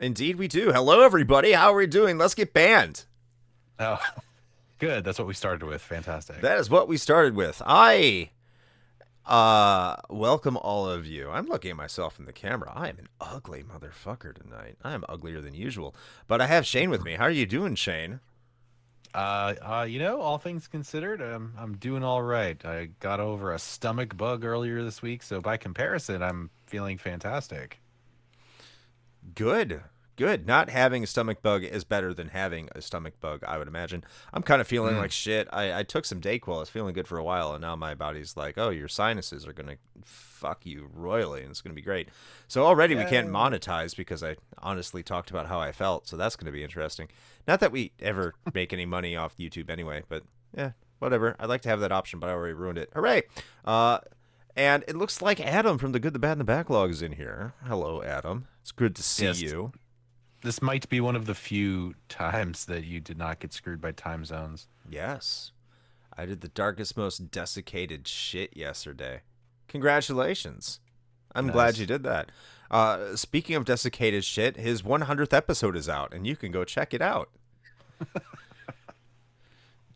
Indeed we do. Hello, everybody. How are we doing? Let's get banned. Oh, good. That's what we started with. Fantastic. That is what we started with. Welcome all of you. I'm looking at myself in the camera. I am an ugly motherfucker tonight. I am uglier than usual. But I have Shane with me. How are you doing, Shane? All things considered, I'm doing all right. I got over a stomach bug earlier this week, so by comparison, I'm feeling fantastic. Good. Good. Not having a stomach bug is better than having a stomach bug, I would imagine. I'm kind of feeling Mm. like shit. I took some Dayquil. I was feeling good for a while, and now my body's like, oh, your sinuses are going to fuck you royally, and it's going to be great. So already we can't Yay. monetize because I honestly talked about how I felt, so that's going to be interesting. Not that we ever make any money off YouTube anyway, but yeah, whatever. I'd like to have that option, but I already ruined it. Hooray! And it looks like Adam from The Good, the Bad, and the Backlog is in here. Hello, Adam. It's good to see Yes, you. this might be one of the few times that you did not get screwed by time zones. Yes. I did the darkest, most desiccated shit yesterday. Congratulations. I'm glad you Nice. did that. Speaking of desiccated shit, his 100th episode is out, and you can go check it out.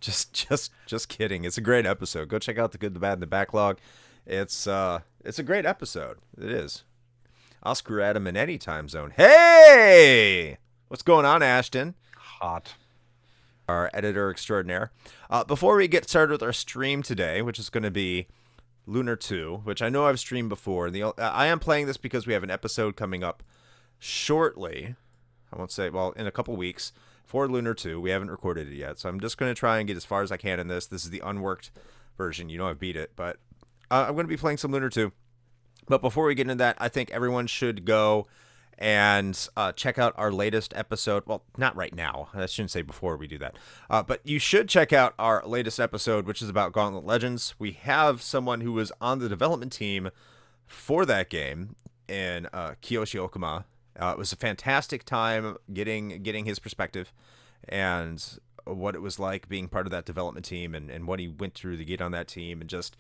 Just kidding. It's a great episode. Go check out The Good, the Bad, and the Backlog. It's a great episode. It is. I'll screw Adam in any time zone. Hey! What's going on, Ashton? Hot. Our editor extraordinaire. Before we get started with our stream today, which is going to be Lunar 2, which I know I've streamed before. I am playing this because we have an episode coming up shortly. I won't say, well, in a couple weeks for Lunar 2. We haven't recorded it yet, so I'm just going to try and get as far as I can in this. This is the unworked version. You know I beat it, but I'm going to be playing some Lunar 2. But before we get into that, I think everyone should go and check out our latest episode. Well, not right now. I shouldn't say before we do that. But you should check out our latest episode, which is about Gauntlet Legends. We have someone who was on the development team for that game in Kiyoshi Okuma. It was a fantastic time getting his perspective and what it was like being part of that development team and what he went through to get on that team and just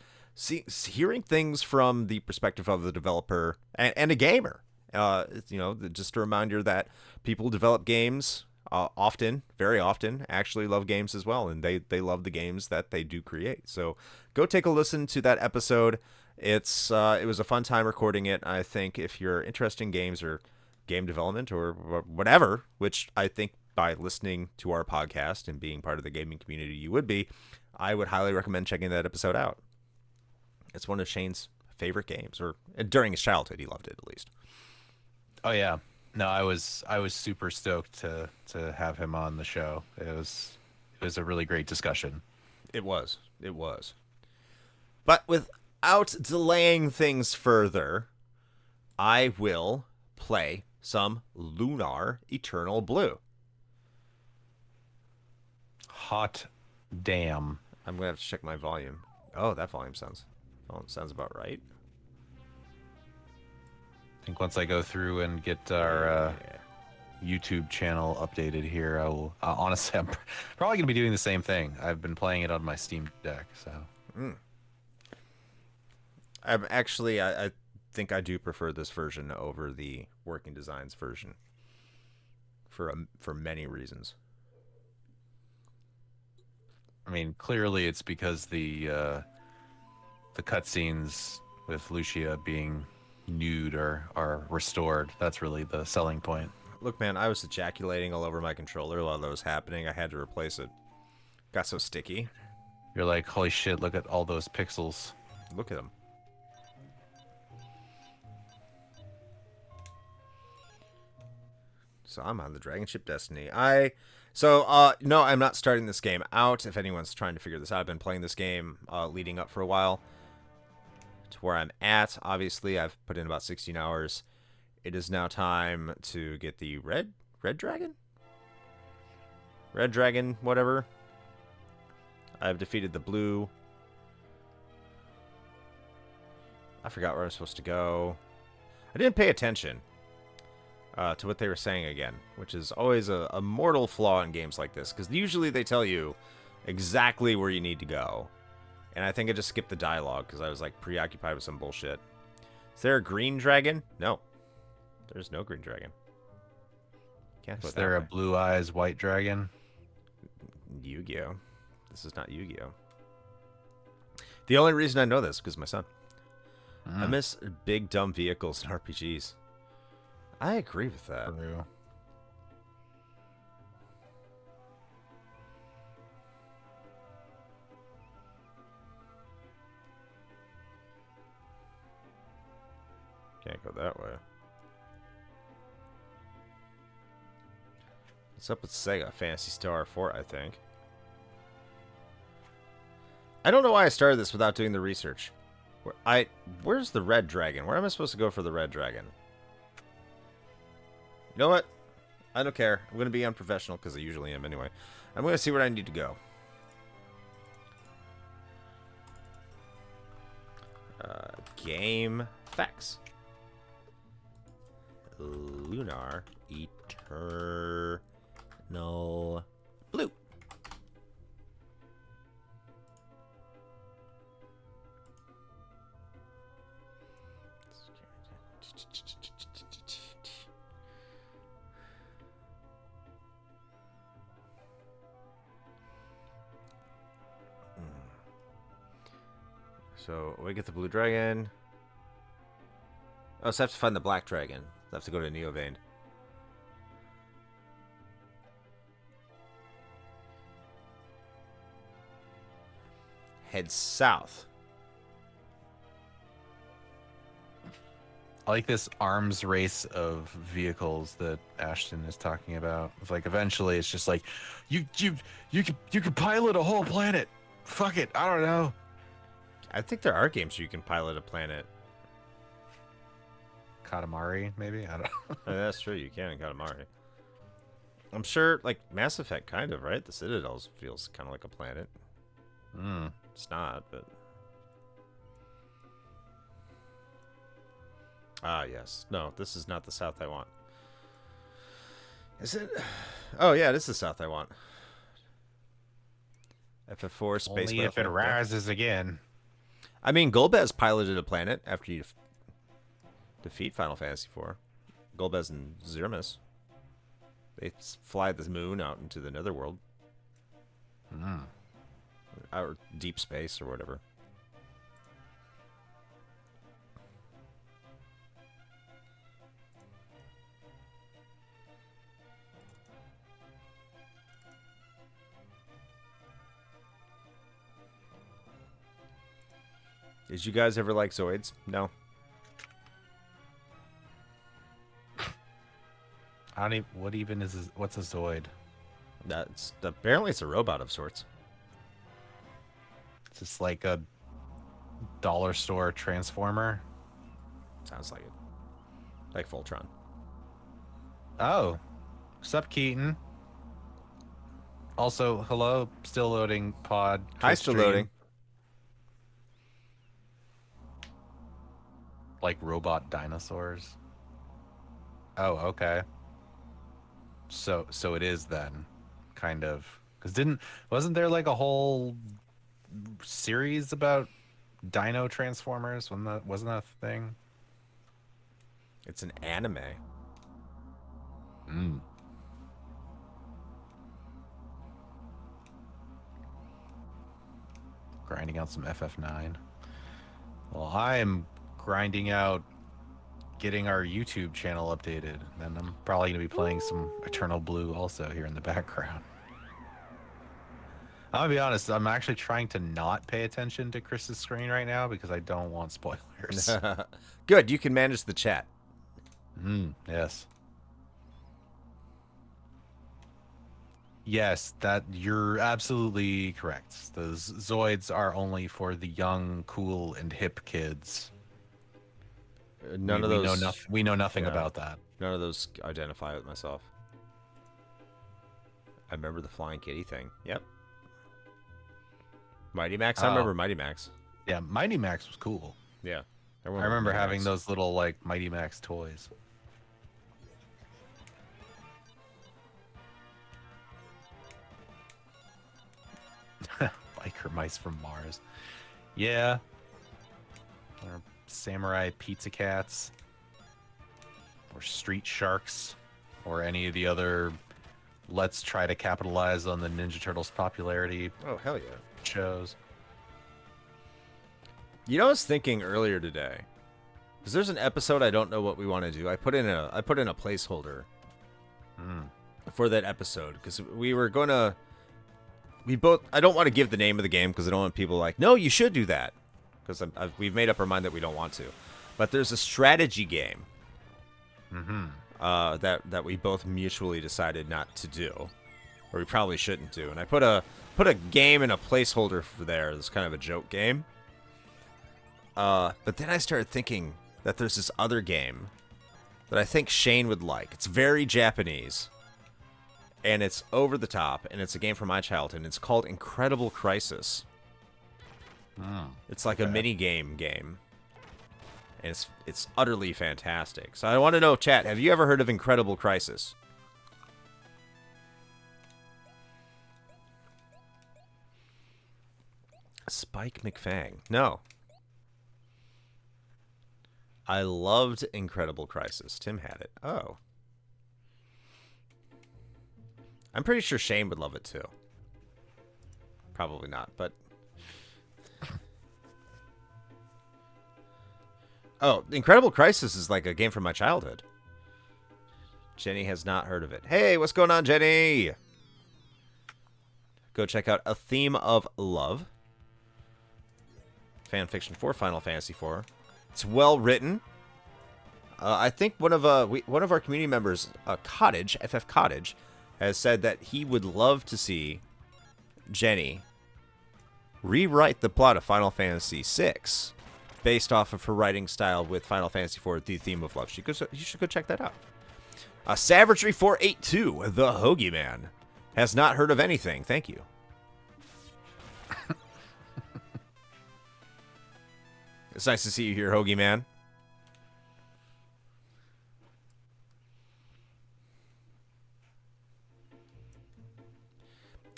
hearing things from the perspective of the developer and a gamer. Just a reminder that people who develop games often, very often, actually love games as well, and they love the games that they do create. So go take a listen to that episode. It was a fun time recording it. I think if you're interested in games or game development or whatever, which I think by listening to our podcast and being part of the gaming community you would be, I would highly recommend checking that episode out. It's one of Shane's favorite games, or during his childhood, he loved it at least. Oh yeah. No, I was super stoked to have him on the show. It was a really great discussion. It was. It was. But without delaying things further, I will play some Lunar Eternal Blue. Hot damn. I'm going to have to check my volume. Oh, that volume sounds about right. I think once I go through and get our Yeah. YouTube channel updated here, I will. Honestly, I'm probably going to be doing the same thing. I've been playing it on my Steam Deck, so. I think I do prefer this version over the Working Designs version for many reasons. I mean, clearly it's because the cutscenes with Lucia being nude are restored. That's really the selling point. Look, man, I was ejaculating all over my controller while that was happening. I had to replace it. Got so sticky. You're like, holy shit! Look at all those pixels. Look at them. So I'm on the Dragon Ship Destiny. No, I'm not starting this game out. If anyone's trying to figure this out, I've been playing this game leading up for a while to where I'm at. Obviously, I've put in about 16 hours. It is now time to get the red dragon? Red dragon, whatever. I've defeated the blue. I forgot where I was supposed to go. I didn't pay attention to what they were saying again, which is always a mortal flaw in games like this, because usually they tell you exactly where you need to go. And I think I just skipped the dialogue because I was like preoccupied with some bullshit. Is there a green dragon? No. There's no green dragon. Can't go Is that there a way. blue eyes white dragon? Yu-Gi-Oh. This is not Yu-Gi-Oh. The only reason I know this is because my son. I miss big dumb vehicles in RPGs. I agree with that. True. Can't go that way. What's up with Sega? Phantasy Star 4, I think. I don't know why I started this without doing the research. Where's the red dragon? Where am I supposed to go for the red dragon? You know what? I don't care. I'm going to be unprofessional because I usually am anyway. I'm going to see where I need to go. Game facts. Lunar Eternal Blue. So we get the blue dragon. Oh, so I have to find the black dragon. I have to go to Neovane. Head south. I like this arms race of vehicles that Ashton is talking about. It's like eventually it's just like you can pilot a whole planet. Fuck it. I don't know. I think there are games where you can pilot a planet. Katamari, maybe? I don't know. That's true, you can in Katamari. I'm sure, like, Mass Effect, kind of, right? The Citadel feels kind of like a planet. It's not, but... Ah, yes. No, this is not the south I want. Is it? Oh, yeah, this is the south I want. FF4 Space Only if it Battlefront. rises again. I mean, Golbez piloted a planet after you defeat Final Fantasy IV. Golbez and Zermus. They fly the moon out into the netherworld. Or deep space or whatever. Did you guys ever like Zoids? No. I don't even, what even is what's a Zoid? That's apparently it's a robot of sorts. It's just like a dollar store transformer. Sounds like it. Like Voltron. Oh. Sup, Keaton? Also, hello, still loading pod. Hi, Twitch still stream. loading. Like robot dinosaurs. Oh, okay. So it is then, kind of. Because wasn't there like a whole series about dino transformers? Wasn't that a thing? It's an anime. Grinding out some FF9. Well, I am grinding out getting our YouTube channel updated. Then I'm probably going to be playing some Eternal Blue also here in the background. I'm going to be honest, I'm actually trying to not pay attention to Chris's screen right now because I don't want spoilers. Good, you can manage the chat. Yes. Yes, that you're absolutely correct. Those Zoids are only for the young, cool, and hip kids. None of those. We know nothing yeah. about that. None of those identify with myself. I remember the flying kitty thing. Yep. Mighty Max. I remember Mighty Max. Yeah, Mighty Max was cool. Yeah. I remember having those little like Mighty Max toys. Biker mice from Mars. Yeah. Or samurai pizza cats. Or street sharks. or any of the other let's try to capitalize on the Ninja Turtles popularity Oh, hell yeah. shows. You know, I was thinking earlier today, because there's an episode I don't know what we want to do. I put in a placeholder for that episode because we were gonna. I don't want to give the name of the game because I don't want people like, no, you should do that, because we've made up our mind that we don't want to. But there's a strategy game that we both mutually decided not to do, or we probably shouldn't do. And I put a game in a placeholder for there. It's kind of a joke game. But then I started thinking that there's this other game that I think Shane would like. It's very Japanese, and it's over the top, and it's a game from my childhood, and it's called Incredible Crisis. It's like a mini game, and it's utterly fantastic. So I want to know, chat, have you ever heard of Incredible Crisis? Spike McFang. No. I loved Incredible Crisis. Tim had it. Oh. I'm pretty sure Shane would love it too. Probably not, but... Oh, Incredible Crisis is like a game from my childhood. Jenny has not heard of it. Hey, what's going on, Jenny? Go check out A Theme of Love. Fanfiction for Final Fantasy IV. It's well written. I think one of our community members, Cottage, FF Cottage, has said that he would love to see Jenny rewrite the plot of Final Fantasy VI based off of her writing style with Final Fantasy IV, The Theme of Love. You should go check that out. Savagery 482, the Hoagie Man, has not heard of anything. Thank you. It's nice to see you here, Hoagie Man.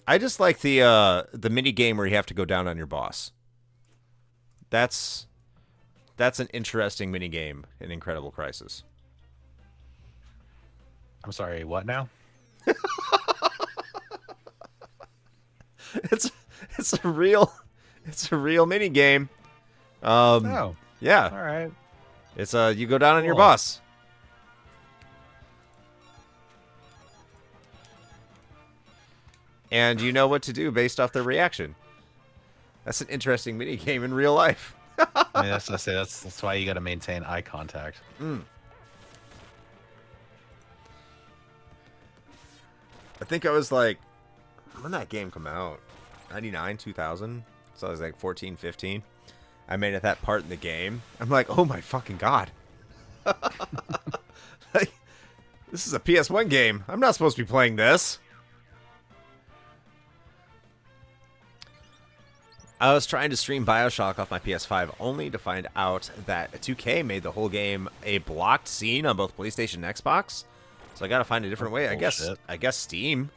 I just like the mini game where you have to go down on your boss. That's an interesting mini game in Incredible Crisis. I'm sorry, what now? It's a real mini game. Oh. Yeah. All right. It's you go down on your Cool. boss. And you know what to do based off their reaction. That's an interesting mini game in real life. I mean, that's why you got to maintain eye contact. I think I was like, when did that game come out? 99, 2000? So I was like 14, 15. I made it that part in the game. I'm like, oh my fucking god. Like, this is a PS1 game. I'm not supposed to be playing this. I was trying to stream BioShock off my PS5 only to find out that 2K made the whole game a blocked scene on both PlayStation and Xbox. So I gotta find a different way. I guess Steam.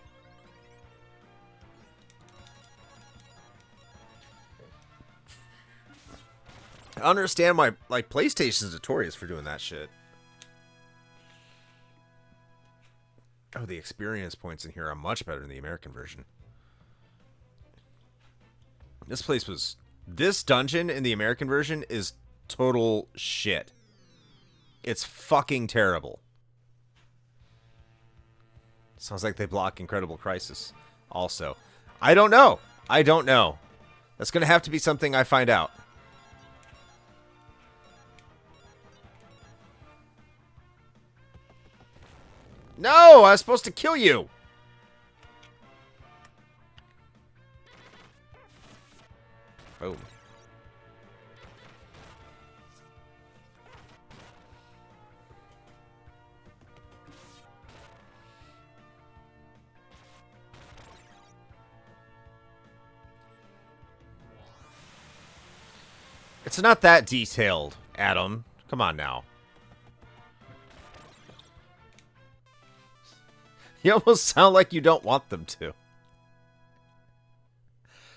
I understand why, like, PlayStation's notorious for doing that shit. Oh, the experience points in here are much better than the American version. This dungeon in the American version is total shit. It's fucking terrible. Sounds like they block Incredible Crisis also. I don't know. That's gonna have to be something I find out. No, I was supposed to kill you. Boom. It's not that detailed, Adam. Come on now. You almost sound like you don't want them to.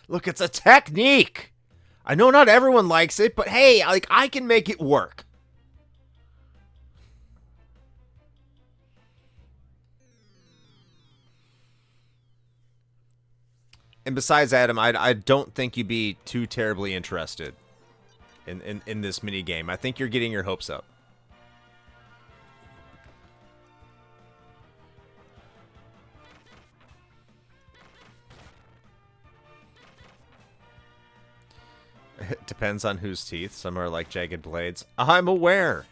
Look, it's a technique. I know not everyone likes it, but hey, like, I can make it work. And besides, Adam, I don't think you'd be too terribly interested in this mini game. I think you're getting your hopes up. It depends on whose teeth. Some are like jagged blades. I'm aware.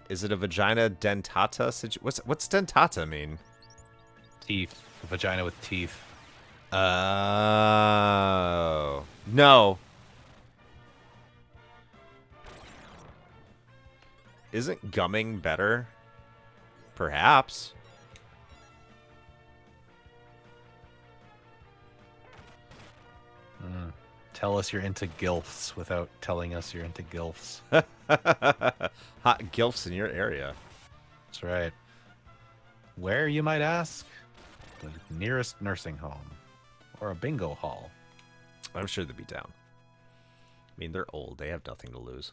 Is it a vagina dentata? What's dentata mean? Teeth. A vagina with teeth. Oh. No. Isn't gumming better? Perhaps. Tell us you're into gilfs without telling us you're into gilfs. Hot gilfs in your area. That's right. Where, you might ask? The nearest nursing home. Or a bingo hall. I'm sure they'd be down. I mean, they're old. They have nothing to lose.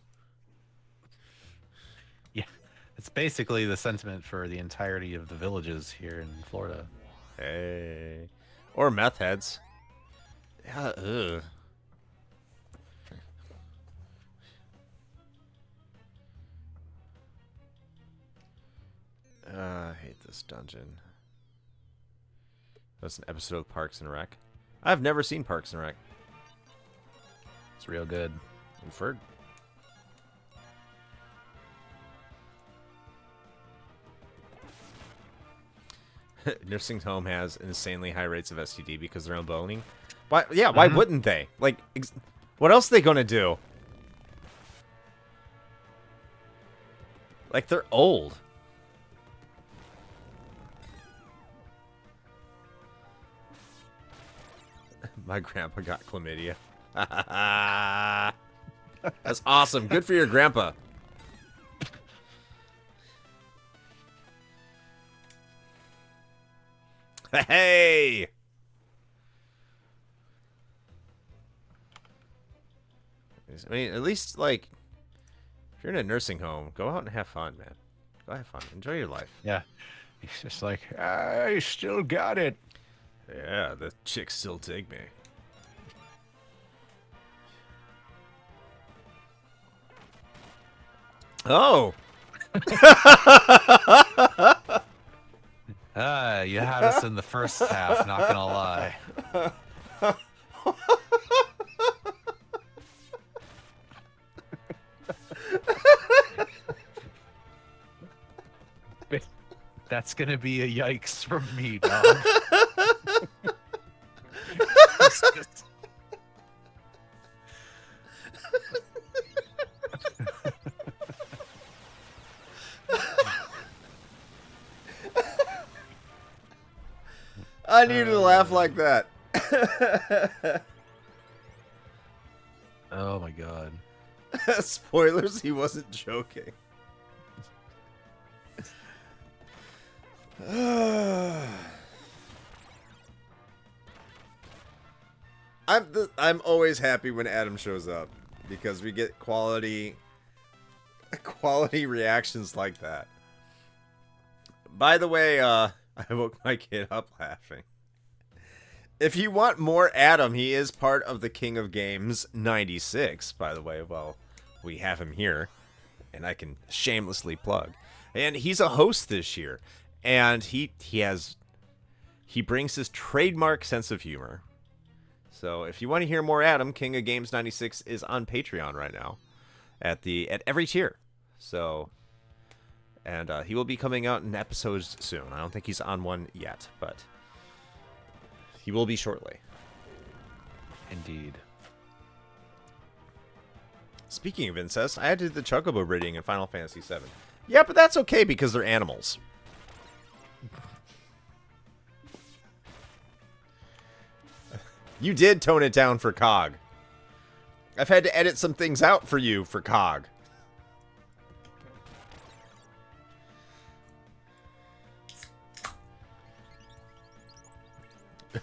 Yeah. It's basically the sentiment for the entirety of the villages here in Florida. Hey. Or meth heads. Yeah, ugh. I hate this dungeon. That's an episode of Parks and Rec. I've never seen Parks and Rec. It's real good. Inferred. Nursing home has insanely high rates of STD because they're own boning. Why? Yeah, why wouldn't they? Like, what else are they gonna do? Like, they're old. My grandpa got chlamydia. That's awesome. Good for your grandpa. Hey! I mean, at least, like, if you're in a nursing home, go out and have fun, man. Go have fun. Enjoy your life. Yeah. He's just like, I still got it. Yeah, the chicks still dig me. Oh! You had us in the first half, not gonna lie. That's gonna be a yikes from me, dog. I needed to laugh like that. Oh my god. Spoilers, he wasn't joking. I'm always happy when Adam shows up because we get quality reactions like that. By the way, I woke my kid up laughing. If you want more Adam, he is part of the King of Games 96, by the way. Well, we have him here, and I can shamelessly plug. And he's a host this year, and he brings his trademark sense of humor. So if you want to hear more Adam, King of Games 96 is on Patreon right now at every tier. So, and he will be coming out in episodes soon. I don't think he's on one yet, but he will be shortly. Indeed. Speaking of incest, I had to do the Chocobo breeding in Final Fantasy VII. Yeah, but that's okay because they're animals. You did tone it down for COG. I've had to edit some things out for you for COG.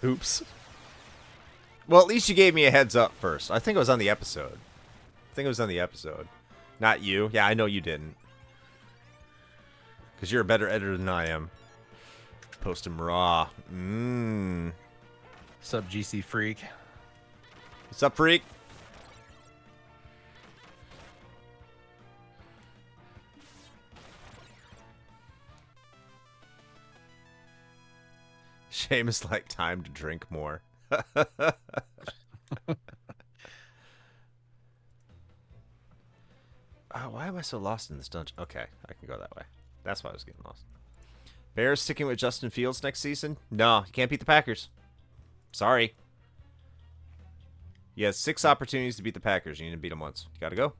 Oops. Well, at least you gave me a heads up first. I think it was on the episode. Not you. Yeah, I know you didn't. Because you're a better editor than I am. Post him raw. Mmm. Sub GC Freak. What's up, freak? Shame is like time to drink more. Why am I so lost in this dungeon? Okay, I can go that way. That's why I was getting lost. Bears sticking with Justin Fields next season? No, you can't beat the Packers. Sorry. You had 6 opportunities to beat the Packers. You need to beat them once. You gotta go.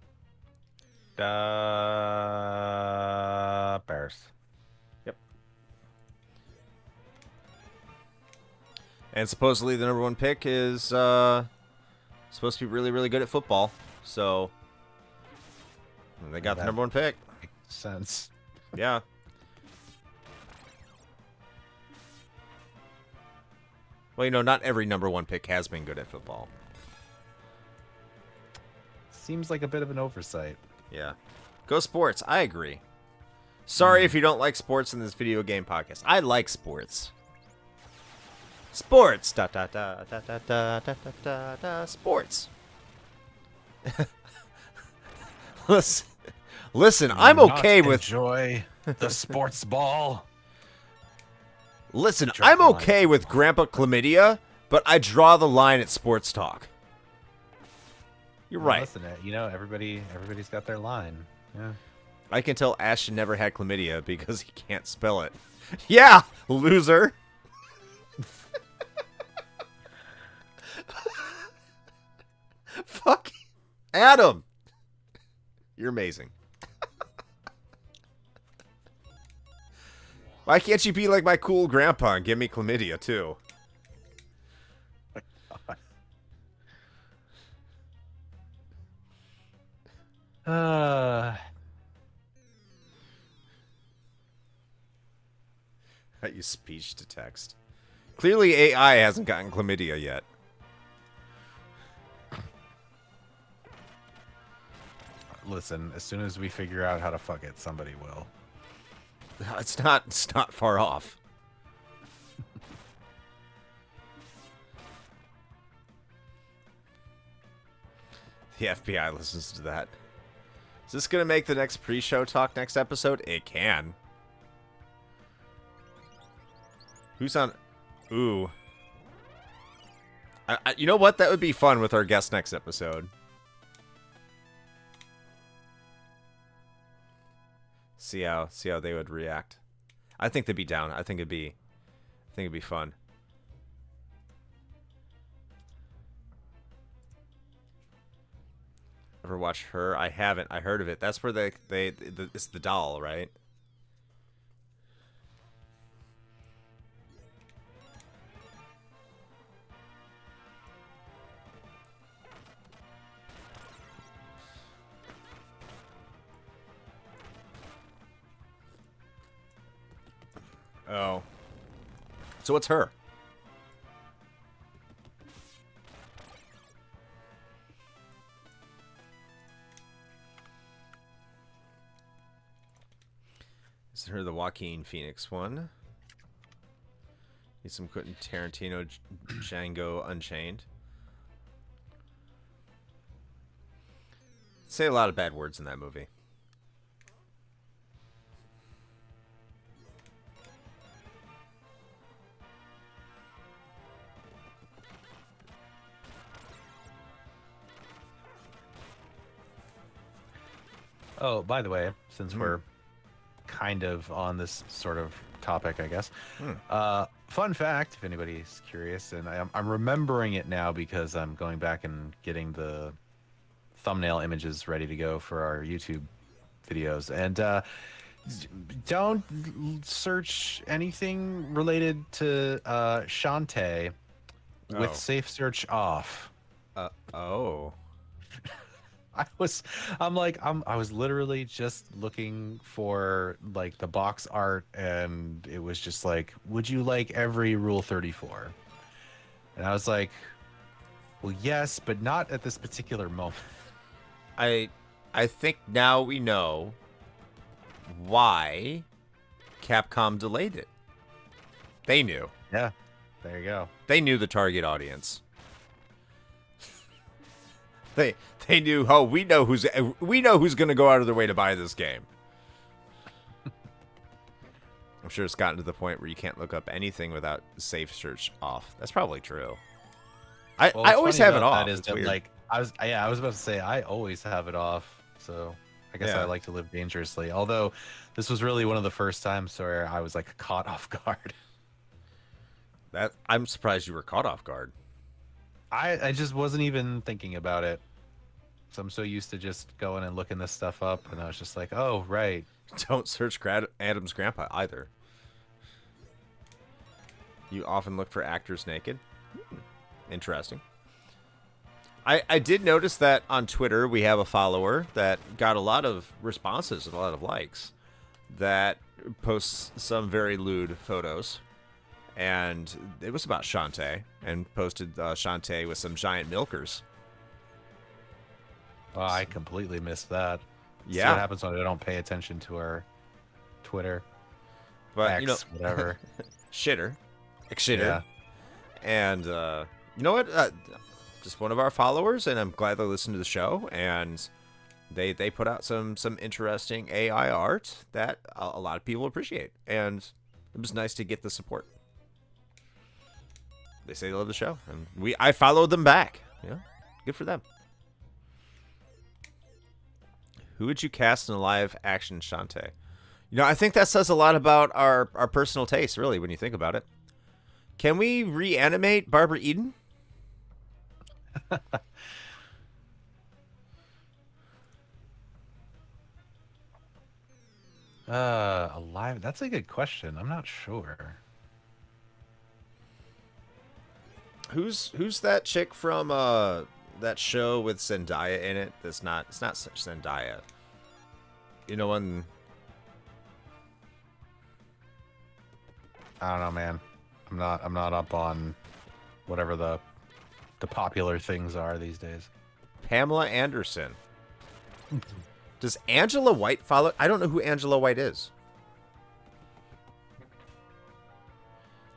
Bears. Yep. And supposedly the #1 pick is supposed to be really, really good at football. So they got the #1 pick. Makes sense. Yeah. Well, you know, not every #1 pick has been good at football. Seems like a bit of an oversight. Yeah. Go sports. I agree. Sorry if you don't like sports in this video game podcast. I like sports. Sports. Da da da da da da da da da. Sports. Listen. I'm okay with. Enjoy the sports ball. Listen, I'm okay with Grandpa Chlamydia, but I draw the line at sports talk. You're right. Listen, you know, everybody's got their line. Yeah. I can tell Ashton never had chlamydia because he can't spell it. Yeah, loser. Fuck. Adam. You're amazing. Why can't you be like my cool grandpa and give me chlamydia, too? I use speech to text. Clearly AI hasn't gotten chlamydia yet. Listen, as soon as we figure out how to fuck it, somebody will. It's not far off. The FBI listens to that. Is this gonna make the next pre-show talk next episode? It can. Who's on? Ooh. You know what? That would be fun with our guest next episode. See how they would react. I think they'd be down. I think it'd be fun. Ever watch Her? I haven't. I heard of it. That's where it's the doll, right? Oh. So what's Her? Is Her the Joaquin Phoenix one? Need some Quentin Tarantino Django Unchained. Say a lot of bad words in that movie. Oh, by the way, since we're kind of on this sort of topic, I guess. Fun fact, if anybody's curious, and I'm remembering it now because I'm going back and getting the thumbnail images ready to go for our YouTube videos. And don't search anything related to Shantae with safe search off. Oh. I was literally just looking for like the box art, and it was just like, would you like every Rule 34? And I was like, well, yes, but not at this particular moment. I think now we know why Capcom delayed it. They knew. Yeah, there you go. They knew the target audience. They knew. Oh, we know who's going to go out of their way to buy this game. I'm sure it's gotten to the point where you can't look up anything without safe search off. That's probably true. I always have it off. That is that, like I was about to say I always have it off. So I guess I like to live dangerously. Although this was really one of the first times where I was like caught off guard. That I'm surprised you were caught off guard. I just wasn't even thinking about it. So I'm so used to just going and looking this stuff up, and I was just like, oh right. Don't search Adam's grandpa either. You often look for actors naked. Interesting. I did notice that on Twitter we have a follower that got a lot of responses and a lot of likes that posts some very lewd photos. And it was about Shantae, and posted Shantae with some giant milkers. Oh, I completely missed that. Yeah. See what happens when I don't pay attention to our Twitter. But X, whatever. Shitter. Yeah. And you know what? Just one of our followers, and I'm glad they listened to the show, and they put out some interesting AI art that a lot of people appreciate, and it was nice to get the support. They say they love the show, and I followed them back. Yeah, good for them. Who would you cast in a live action Shantae? You know, I think that says a lot about our personal taste, really, when you think about it. Can we reanimate Barbara Eden? Alive? That's a good question. I'm not sure. Who's that chick from that show with Zendaya in it? It's not Zendaya. You know when? I don't know, man. I'm not up on whatever the popular things are these days. Pamela Anderson. Does Angela White follow? I don't know who Angela White is.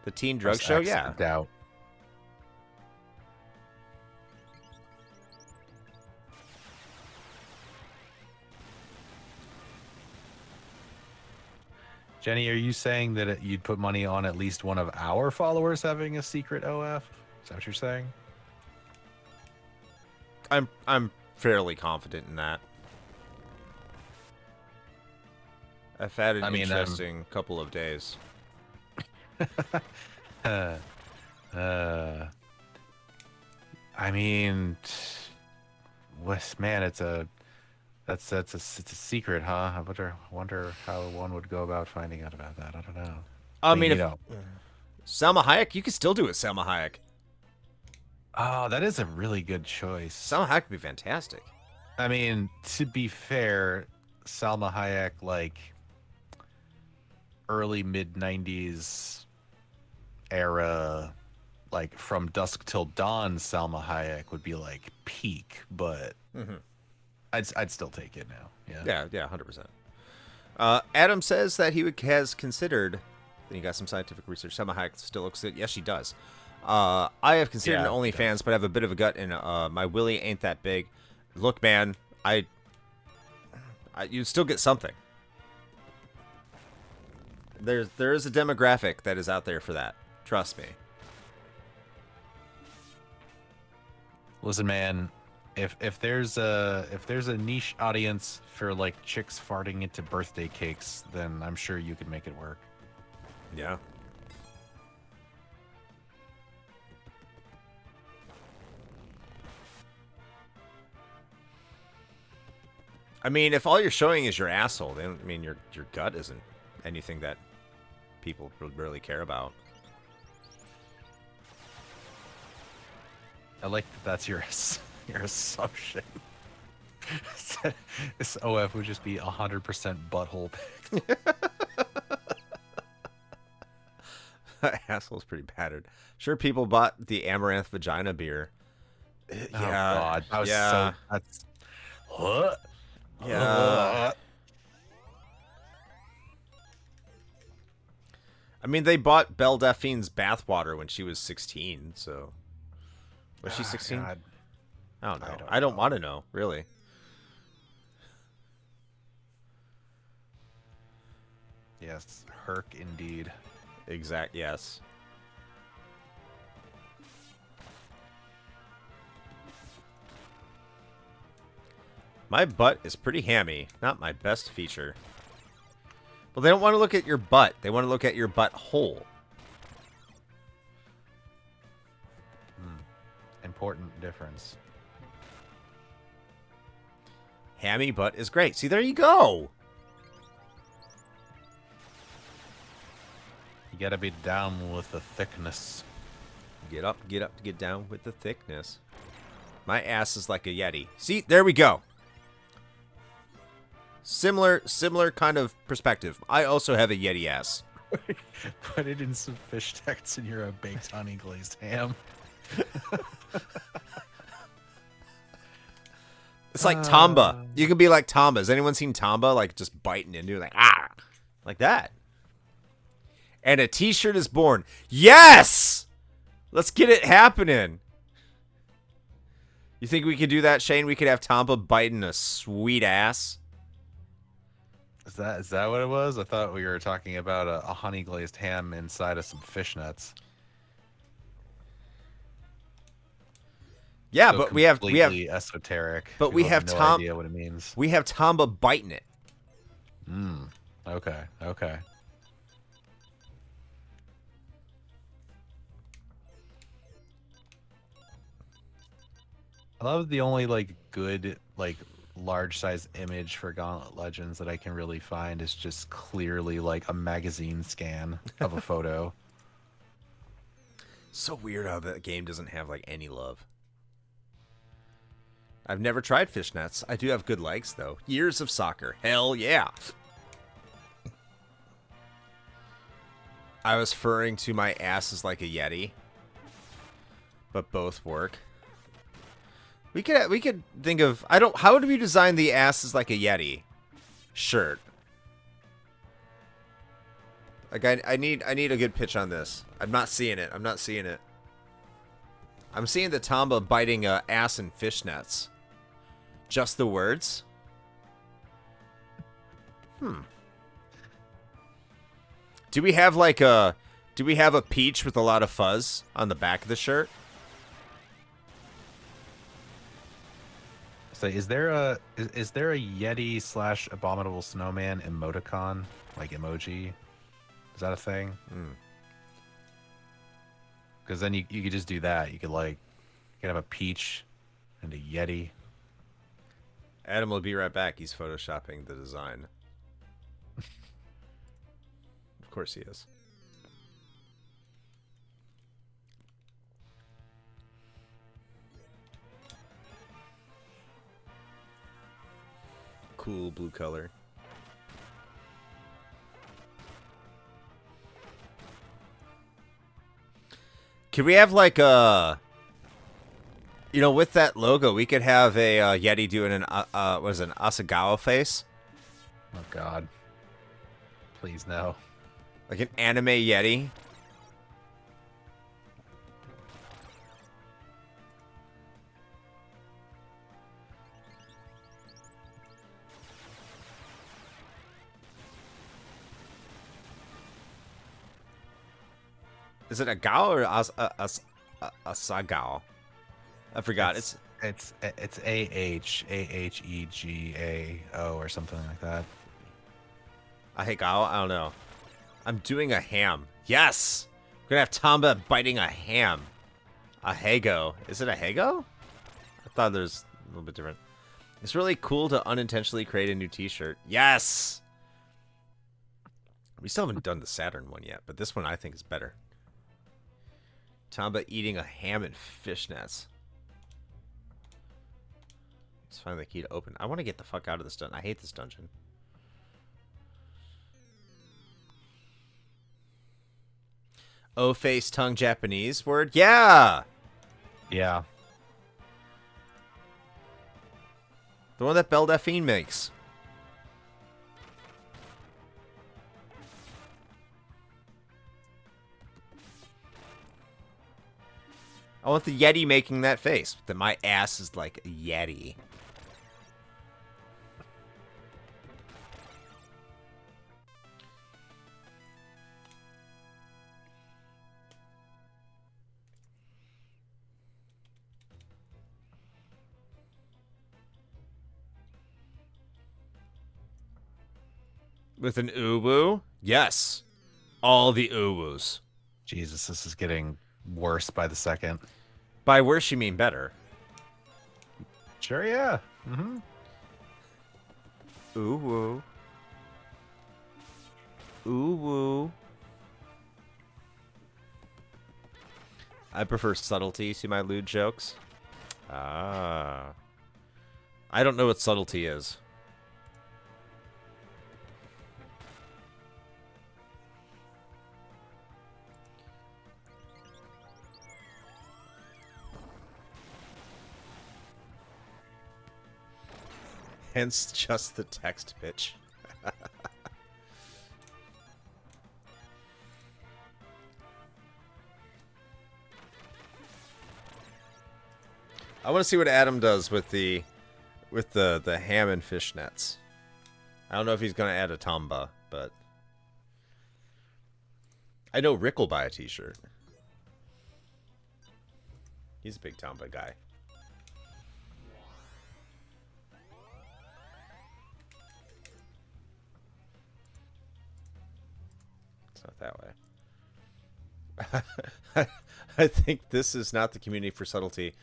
The teen drug show, yeah. Doubt. Jenny, are you saying that you'd put money on at least one of our followers having a secret OF? Is that what you're saying? I'm fairly confident in that. I've had an interesting couple of days. I mean, man, it's a secret, huh? I wonder how one would go about finding out about that. I don't know. I mean, if Salma Hayek, you could still do it, Salma Hayek. Oh, that is a really good choice. Salma Hayek would be fantastic. I mean, to be fair, Salma Hayek, like early mid-90s era, like from Dusk Till Dawn, Salma Hayek would be like peak, but I'd still take it now. Yeah, 100%. Adam says that has considered. Then you got some scientific research. Salma Hayek still looks good. Yes, she does. I have considered an OnlyFans, but I have a bit of a gut, and my willy ain't that big. Look, man, you still get something. There is a demographic that is out there for that. Trust me. Listen, man, if there's a niche audience for like chicks farting into birthday cakes, then I'm sure you could make it work. Yeah. I mean, if all you're showing is your asshole, then I mean your gut isn't anything that people really care about. I like that's your assumption. This OF would just be 100% butthole picked. Asshole's pretty battered. Sure, people bought the Amaranth Vagina beer. Oh God, I was so that's what? Yeah. I mean, they bought Belle Delphine's bathwater when she was 16, so... Was she 16? God. I don't know. I don't I don't know. want to know, really. Yes, Herc indeed. Exact, yes. My butt is pretty hammy. Not my best feature. Well, they don't want to look at your butt. They want to look at your butthole. Important difference. Hammy butt is great. See, there you go. You gotta be down with the thickness. Get up, get down with the thickness. My ass is like a Yeti. See, there we go. Similar kind of perspective. I also have a Yeti ass. Put it in some fish sticks and you're a baked honey glazed ham. It's like Tomba. You can be like Tomba. Has anyone seen Tomba? Like just biting into it, like ah, like that. And a T-shirt is born. Yes, let's get it happening. You think we could do that, Shane? We could have Tomba biting a sweet ass. Is that what it was? I thought we were talking about a honey glazed ham inside of some fishnets. Yeah, So but we have completely esoteric. But we People have no Tom. idea what it means. We have Tomba biting it. Okay. Okay. I love the only like good like large size image for Gauntlet Legends that I can really find is just clearly like a magazine scan of a photo. So weird how that game doesn't have like any love. I've never tried fishnets. I do have good legs though. Years of soccer. Hell yeah. I was referring to my ass as like a Yeti. But both work. We could think of how do we design the ass as like a Yeti shirt? Like I need a good pitch on this. I'm not seeing it. I'm not seeing it. I'm seeing the Tomba biting a ass in fishnets. Just the words? Do we have like a peach with a lot of fuzz on the back of the shirt? So is there a Yeti / abominable snowman emoticon like emoji? Is that a thing? Because then you could just do that. You could have a peach and a Yeti. Adam will be right back. He's photoshopping the design. Of course he is. Cool blue color. Could we have like a, with that logo, we could have a Yeti doing an what is it, an Asagawa face? Oh God! Please no. Like an anime Yeti. Is it a Gao or a Sagao? I forgot. It's AHEGAO or something like that. A Hegao? I don't know. I'm doing a ham. Yes! We're gonna have Tomba biting a ham. A Hego. Is it a Hego? I thought there's a little bit different. It's really cool to unintentionally create a new t-shirt. Yes! We still haven't done the Saturn one yet, but this one I think is better. Tomba eating a ham and fishnets. Let's find the key to open. I want to get the fuck out of this dungeon. I hate this dungeon. O-face tongue Japanese word? Yeah! Yeah. The one that Belle Delphine makes. I want the Yeti making that face. That my ass is like a Yeti. With an uwu? Yes. All the uwus. Jesus, this is getting worse by the second. By worse, you mean better. Sure, yeah. Mm-hmm. Uwu. Uwu. I prefer subtlety to my lewd jokes. Ah. I don't know what subtlety is. Hence just the text pitch. I want to see what Adam does with the ham and fishnets. I don't know if he's going to add a Tamba, but I know Rick will buy a t-shirt. He's a big Tamba guy. It's not that way. I think this is not the community for subtlety.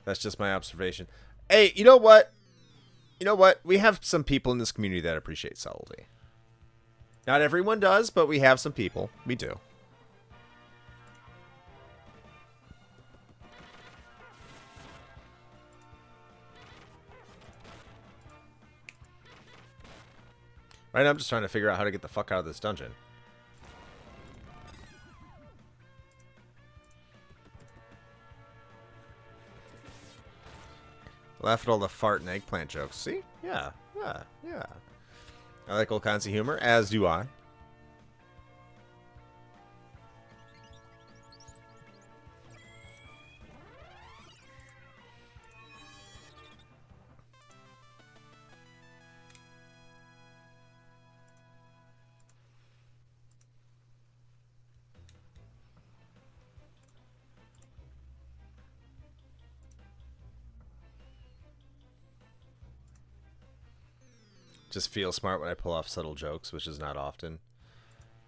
That's just my observation. Hey, you know what? You know what? We have some people in this community that appreciate subtlety. Not everyone does, but we have some people. We do. Right now, I'm just trying to figure out how to get the fuck out of this dungeon. Laugh at all the fart and eggplant jokes. See? Yeah. I like all kinds of humor, as do I. Just feel smart when I pull off subtle jokes, which is not often.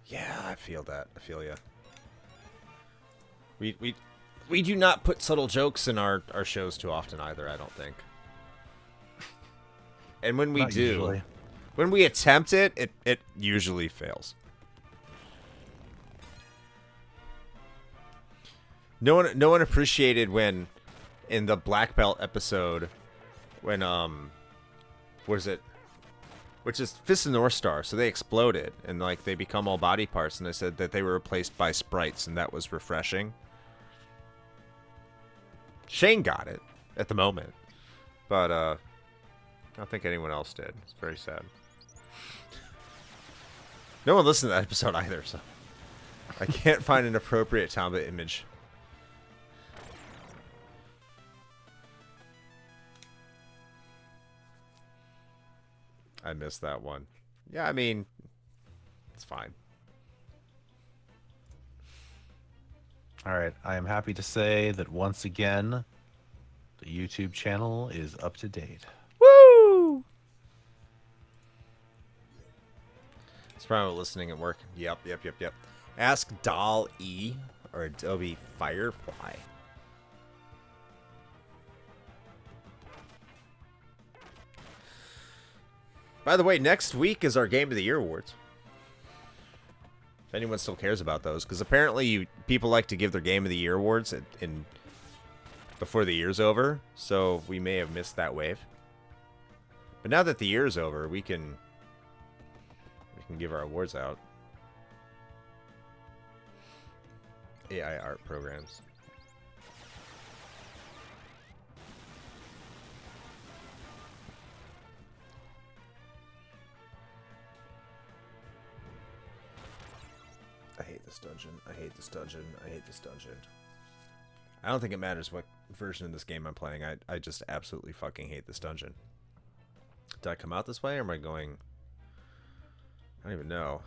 Yeah, I feel that. I feel ya. We do not put subtle jokes in our shows too often either, I don't think. And when we Not do, usually. when we attempt it, it usually fails. No one appreciated when in the Black Belt episode when what is it? Which is Fist of the North Star, so they exploded and like they become all body parts, and they said that they were replaced by sprites, and that was refreshing. Shane got it at the moment, but I don't think anyone else did. It's very sad. No one listened to that episode either, so I can't find an appropriate Tamba image. I missed that one. Yeah, I mean, it's fine. All right, I am happy to say that once again, the YouTube channel is up to date. Woo! It's probably listening at work. Yep. Ask Doll E or Adobe Firefly. By the way, next week is our Game of the Year awards. If anyone still cares about those, because apparently people like to give their Game of the Year awards in before the year's over, so we may have missed that wave. But now that the year's over, we can give our awards out. AI art programs. I hate this dungeon. I hate this dungeon. I hate this dungeon. I don't think it matters what version of this game I'm playing. I just absolutely fucking hate this dungeon. Did I come out this way, or am I going... I don't even know.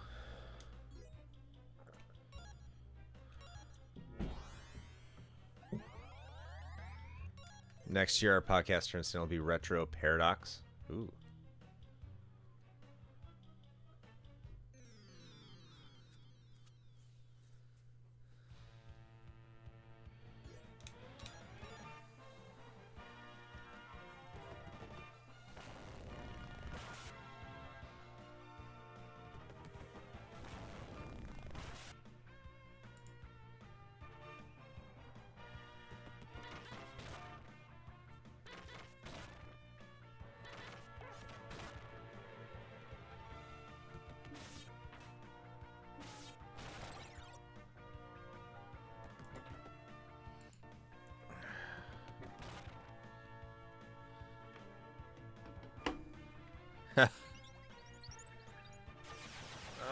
Next year, our podcast turns will be Retro Paradox. Ooh.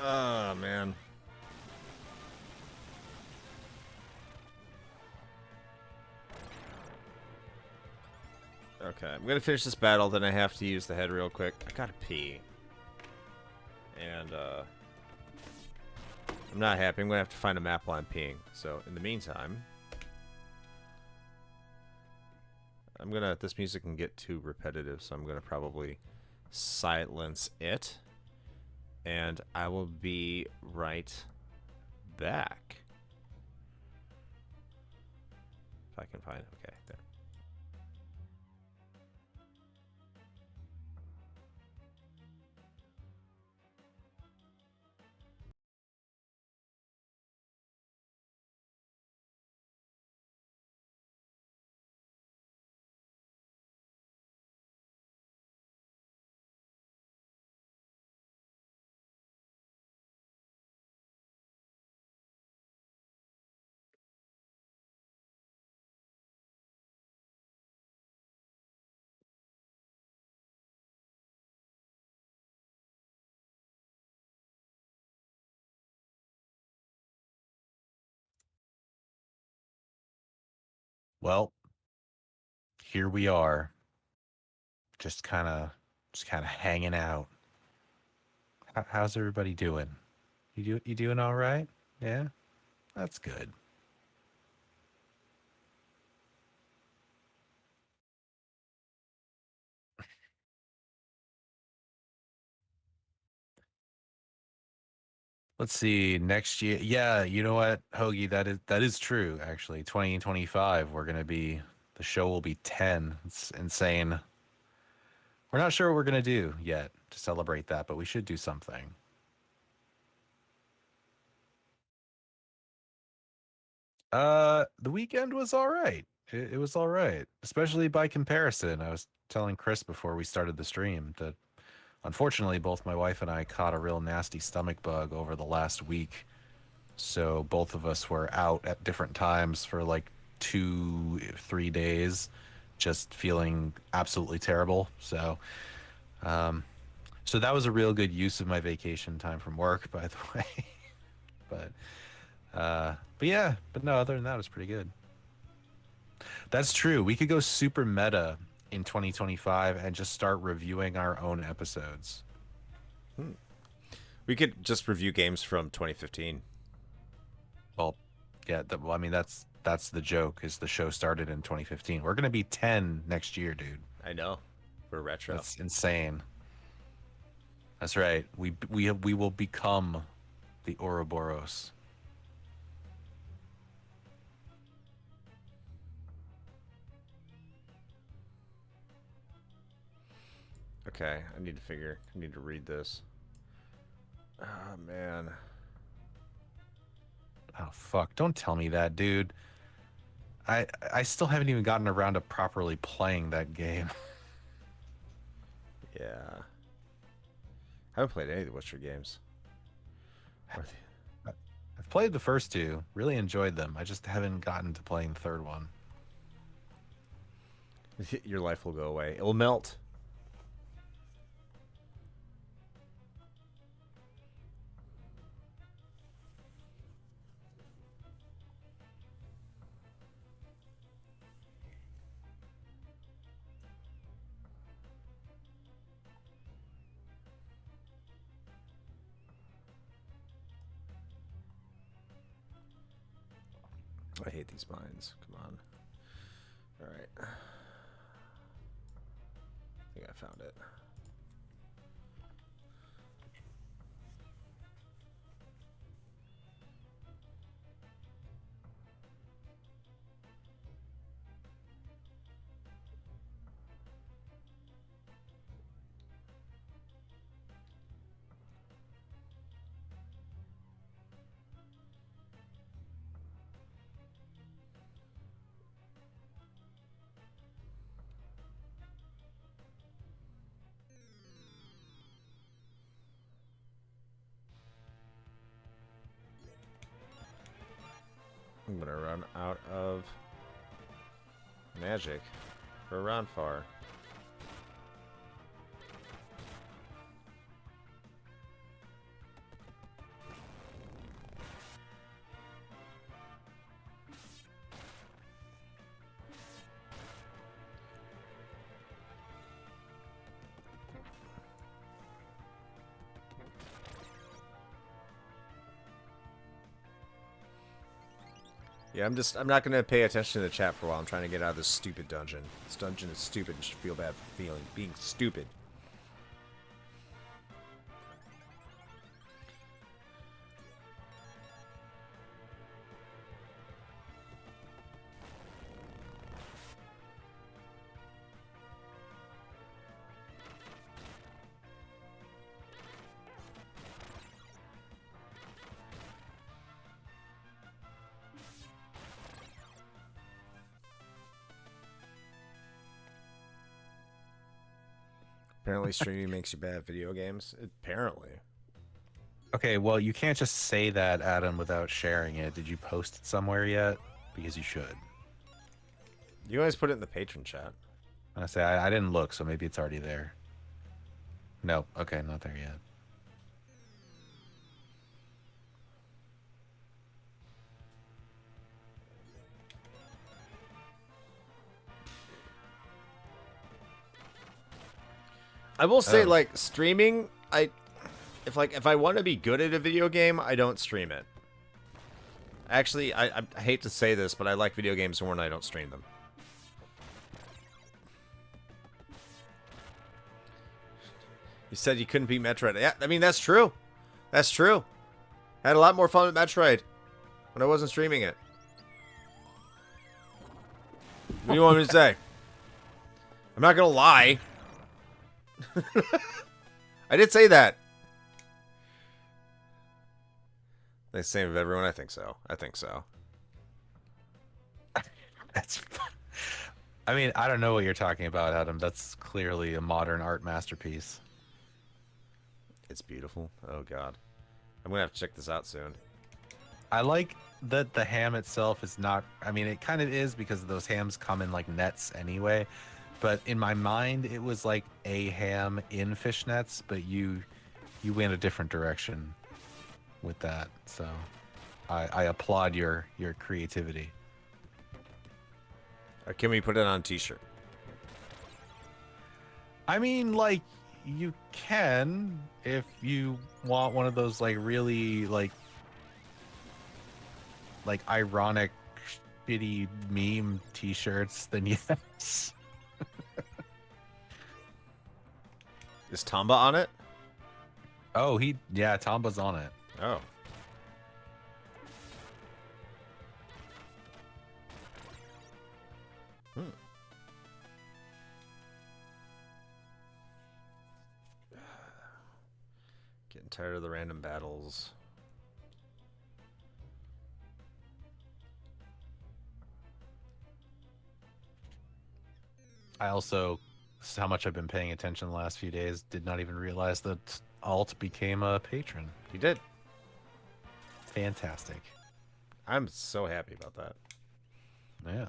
Oh, man. Okay, I'm gonna finish this battle, then I have to use the head real quick. I gotta pee. And, I'm not happy. I'm gonna have to find a map while I'm peeing. So, in the meantime... this music can get too repetitive, so I'm gonna probably silence it. And I will be right back. If I can find it. Okay, there. Well, here we are. Just kind of hanging out. How's everybody doing? You doing all right? Yeah, that's good. Let's see, next year. Yeah, you know what, Hoagie, that is true actually. 2025, the show will be 10. It's insane. We're not sure what we're going to do yet to celebrate that, but we should do something. The weekend was all right. It was all right, especially by comparison. I was telling Chris before we started the stream that unfortunately both my wife and I caught a real nasty stomach bug over the last week. So both of us were out at different times for like 2, 3 days, just feeling absolutely terrible. So that was a real good use of my vacation time from work, by the way. but but yeah, but no, other than that, it was pretty good. That's true. We could go super meta in 2025 and just start reviewing our own episodes. We could just review games from 2015. Well, yeah, I mean that's the joke. Is the show started in 2015? We're gonna be 10 next year, dude. I know. We're retro. That's insane. That's right. We will become the Ouroboros. Okay, I need to read this. Oh, man. Oh fuck! Don't tell me that, dude. I still haven't even gotten around to properly playing that game. Yeah. I haven't played any of the Witcher games. I've played the first two, really enjoyed them. I just haven't gotten to playing the third one. Your life will go away. It will melt. I hate these mines. Come on. All right. I think I found it. I'm gonna run out of magic for round far. Yeah, I'm not gonna pay attention to the chat for a while. I'm trying to get out of this stupid dungeon. This dungeon is stupid and should feel bad for being stupid. Apparently streaming makes you bad at video games. Apparently. Okay, well, you can't just say that, Adam, without sharing it. Did you post it somewhere yet? Because you should. You guys put it in the patron chat. I say I didn't look, so maybe it's already there. Nope. Okay, not there yet. I will say, like, streaming, if I want to be good at a video game, I don't stream it. Actually, I hate to say this, but I like video games more when I don't stream them. You said you couldn't beat Metroid. Yeah, I mean, that's true. That's true. I had a lot more fun with Metroid when I wasn't streaming it. What do you want me to say? I'm not going to lie. I did say that. The same of everyone. I think so. I think so. That's. I mean, I don't know what you're talking about, Adam. That's clearly a modern art masterpiece. It's beautiful. Oh god, I'm gonna have to check this out soon. I like that the ham itself is not. I mean, it kind of is because those hams come in like nets anyway. But in my mind, it was like a ham in fishnets, but you went a different direction with that. So I applaud your creativity. Can we put it on a t-shirt? I mean, like, you can if you want one of those like really like ironic shitty meme t-shirts, then yes. Is Tamba on it? Oh, yeah, Tomba's on it. Oh. Getting tired of the random battles. I also, this is how much I've been paying attention the last few days, did not even realize that Alt became a patron. You did. Fantastic. I'm so happy about that. Yeah.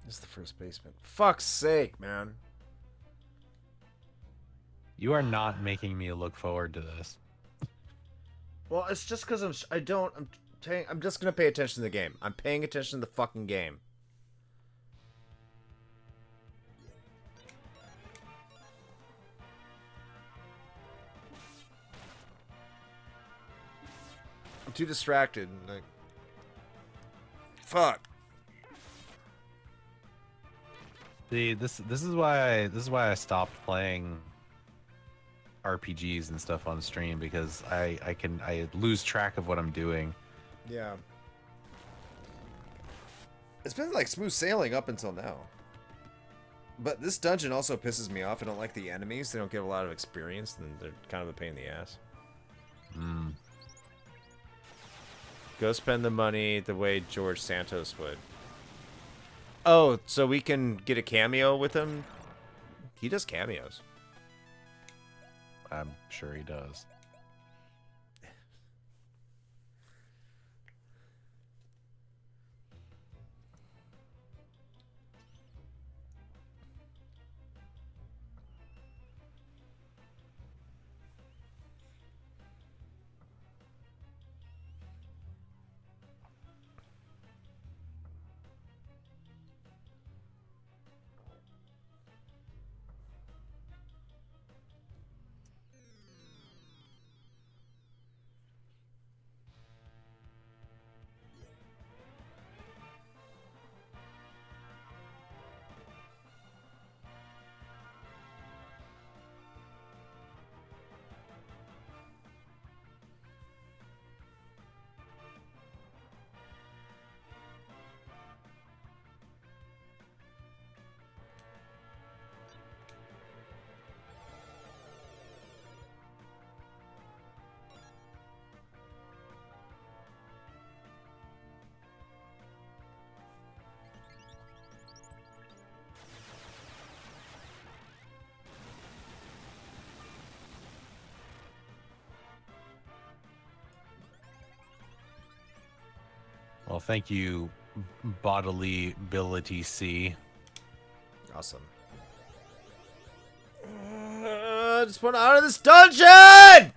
This is the first basement. Fuck's sake, man. You are not making me look forward to this. Well, it's just because I'm just gonna pay attention to the game. I'm paying attention to the fucking game. I'm too distracted. Like, fuck. See, this is why I stopped playing RPGs and stuff on stream, because I lose track of what I'm doing. Yeah. It's been like smooth sailing up until now. But this dungeon also pisses me off. I don't like the enemies. They don't get a lot of experience, and they're kind of a pain in the ass. Hmm. Go spend the money the way George Santos would. Oh, so we can get a cameo with him? He does cameos. I'm sure he does. Well, thank you, Bodily Ability C. Awesome. Just want out of this dungeon!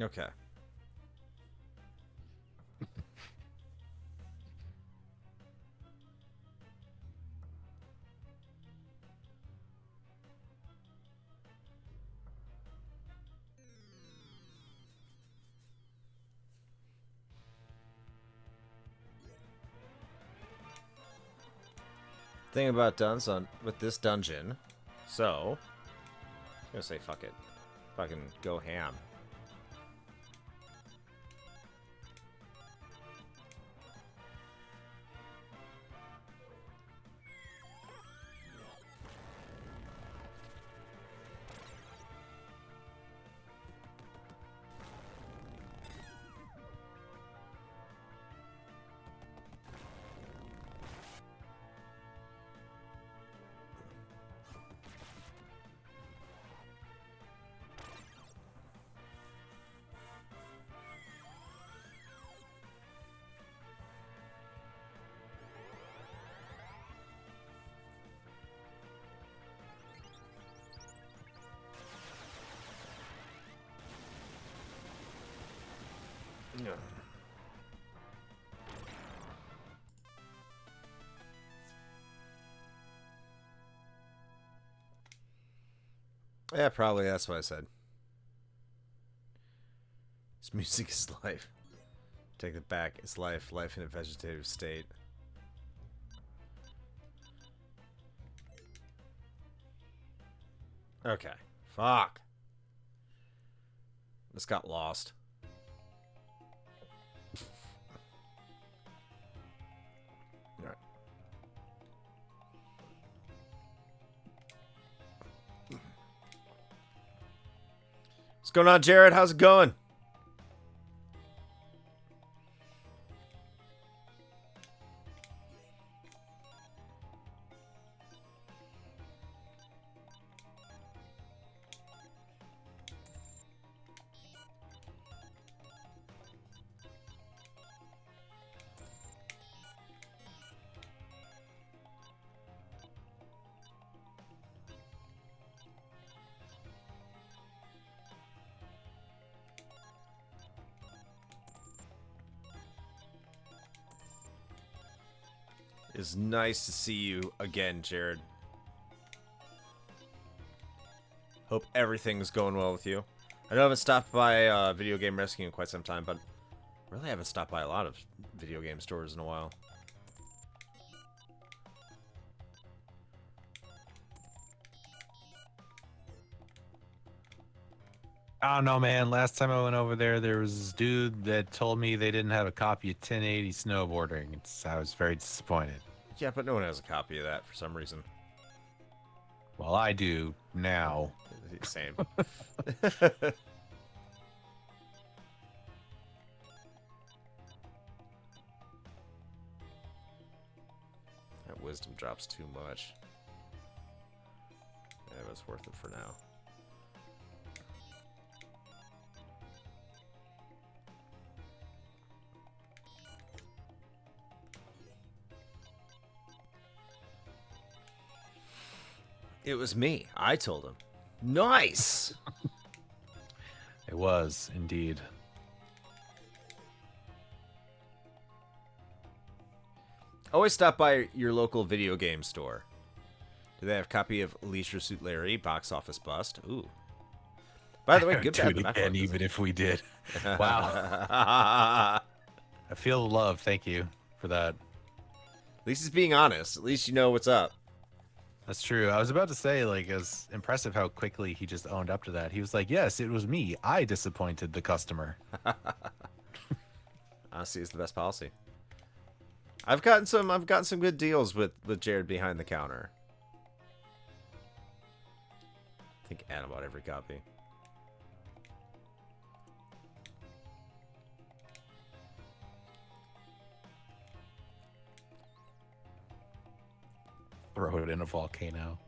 Okay. Thing about with this dungeon, so I'm gonna say fuck it, fucking go ham. Yeah. Yeah, probably that's what I said. His music is life. Take it back. It's life. Life in a vegetative state. Okay. Fuck. This got lost. Alright. What's going on, Jared? How's it going? It's nice to see you again, Jared. Hope everything's going well with you. I know I haven't stopped by Video Game Rescue in quite some time, but really haven't stopped by a lot of video game stores in a while. I don't know, man. Last time I went over there, there was this dude that told me they didn't have a copy of 1080 snowboarding. I was very disappointed. Yeah, but no one has a copy of that for some reason. Well, I do now. Same. That wisdom drops too much. Yeah, but it's worth it for now. It was me. I told him. Nice! It was, indeed. Always stop by your local video game store. Do they have a copy of Leisure Suit Larry, Box Office Bust? Ooh. By the way, good do bad it again, even if we did. Wow. I feel the love. Thank you for that. At least he's being honest. At least you know what's up. That's true. I was about to say, like, it's impressive how quickly he just owned up to that. He was like, yes, it was me. I disappointed the customer. Honesty is the best policy. I've gotten some good deals with Jared behind the counter. I think Adam bought every copy. Throw it in a volcano.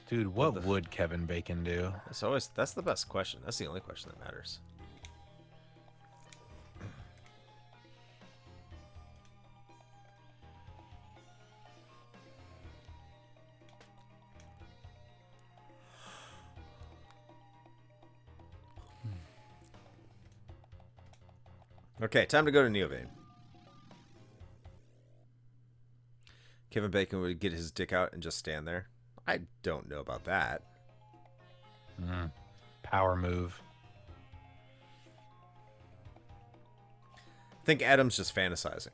Dude, what would Kevin Bacon do? That's the best question. That's the only question that matters. Okay, time to go to Neovane. Kevin Bacon would get his dick out and just stand there. I don't know about that. Power move. I think Adam's just fantasizing.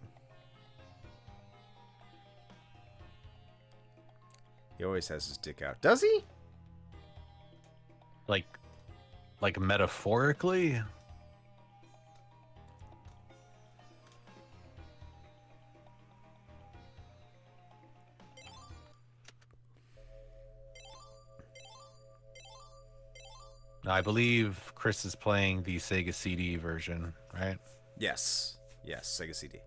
He always has his dick out. Does he? Like metaphorically? I believe Chris is playing the Sega CD version, right? Yes. Yes, Sega CD.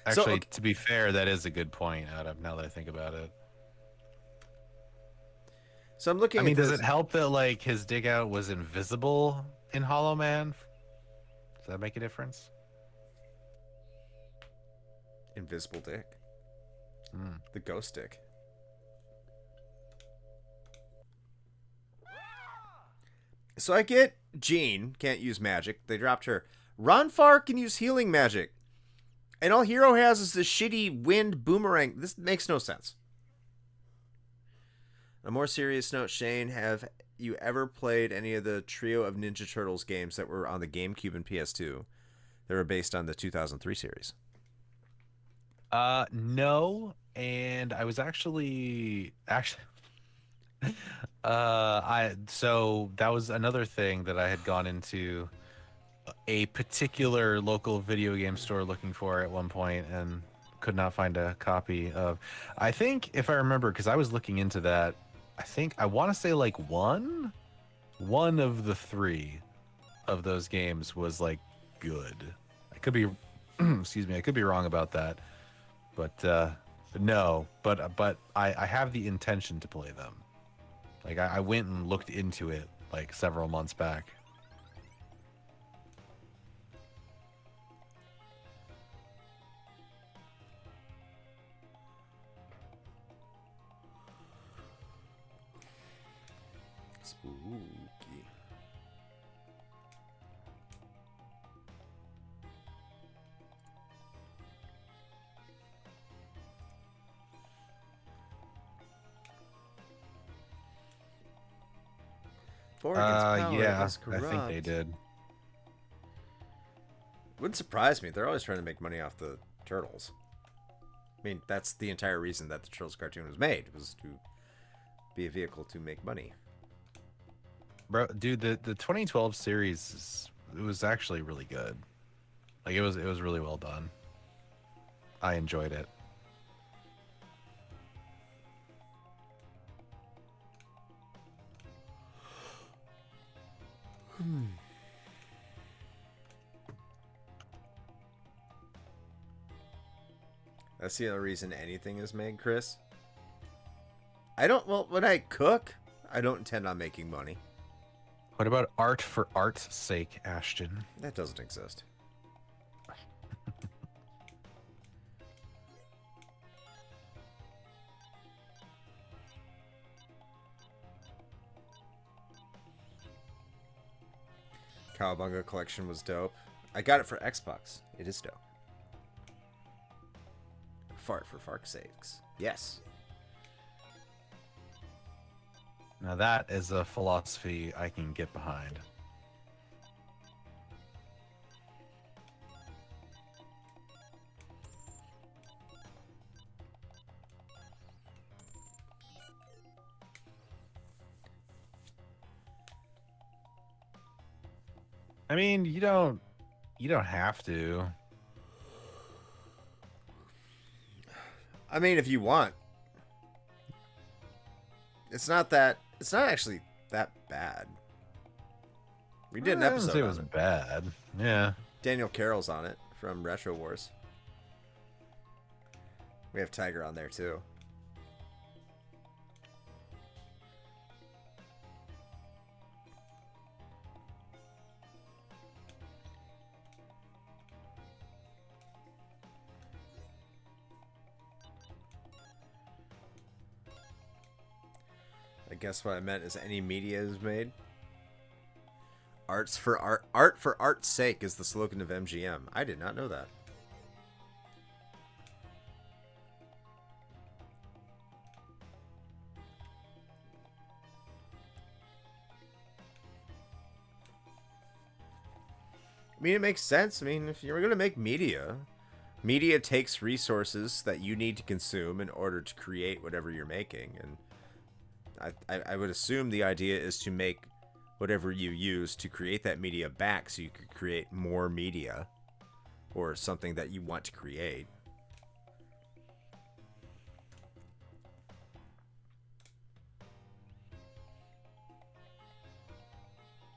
Actually, So, okay. to be fair, that is a good point, Adam, now that I think about it. So I'm looking I at mean, does this. it help that like his dig out was invisible in Hollow Man? Does that make a difference? Invisible dick. Mm. The ghost dick. So I get Jean can't use magic. They dropped her. Ronfar can use healing magic. And all Hero has is this shitty wind boomerang. This makes no sense. On a more serious note, Shane, have you ever played any of the trio of Ninja Turtles games that were on the GameCube and PS2? They were based on the 2003 series. No, and I was actually I so that was another thing that I had gone into a particular local video game store looking for at one point and could not find a copy of. I think if I remember, because I was looking into that, I think I want to say like one of the three of those games was like good. I could be excuse me, I could be wrong about that. But no, but I have the intention to play them. Like I went and looked into it like several months back. Spooky. Oregon's power Yeah, is I think they corrupt. did. Wouldn't surprise me. They're always trying to make money off the turtles. I mean, that's the entire reason that the Turtles cartoon was made, was to be a vehicle to make money. Bro, dude, the 2012 series it was actually really good. Like it was really well done. I enjoyed it. That's the only reason anything is made, Chris. I don't, well, when I cook, I don't intend on making money. What about art for art's sake, Ashton? That doesn't exist. Cowabunga collection was dope. I got it for Xbox. It is dope. Fart for fart's sakes. Yes. Now that is a philosophy I can get behind. I mean, you don't have to. I mean, if you want. It's not actually that bad. We did an I wouldn't episode say it on was it. bad. Yeah. Daniel Carroll's on it from Retro Wars. We have Tiger on there too. I guess what I meant is any media is made. Art for art's sake is the slogan of MGM. I did not know that. I mean, it makes sense. I mean, if you're going to make media, media takes resources that you need to consume in order to create whatever you're making. And I would assume the idea is to make whatever you use to create that media back so you could create more media or something that you want to create.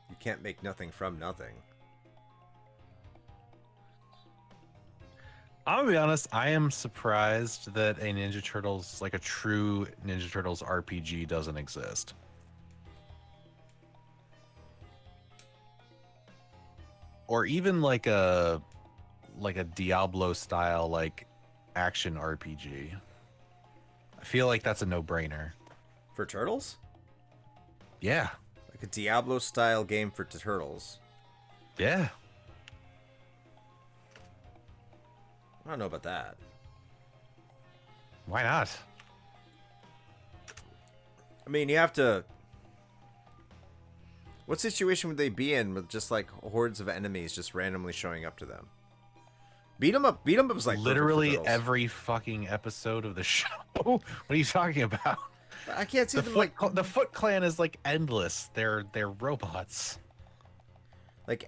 You can't make nothing from nothing. I'm gonna be honest, I am surprised that a Ninja Turtles, like a true Ninja Turtles RPG, doesn't exist. or even like a Diablo style like action RPG. I feel like that's a no-brainer. For turtles? Yeah. Like a Diablo style game for turtles. Yeah. I don't know about that. Why not? I mean, you have to. What situation would they be in with just like hordes of enemies just randomly showing up to them? Beat 'em up. Beat 'em up is like Literally perfect for turtles. every fucking episode of the show. What are you talking about? I can't see them like The Foot Clan is like endless. They're robots.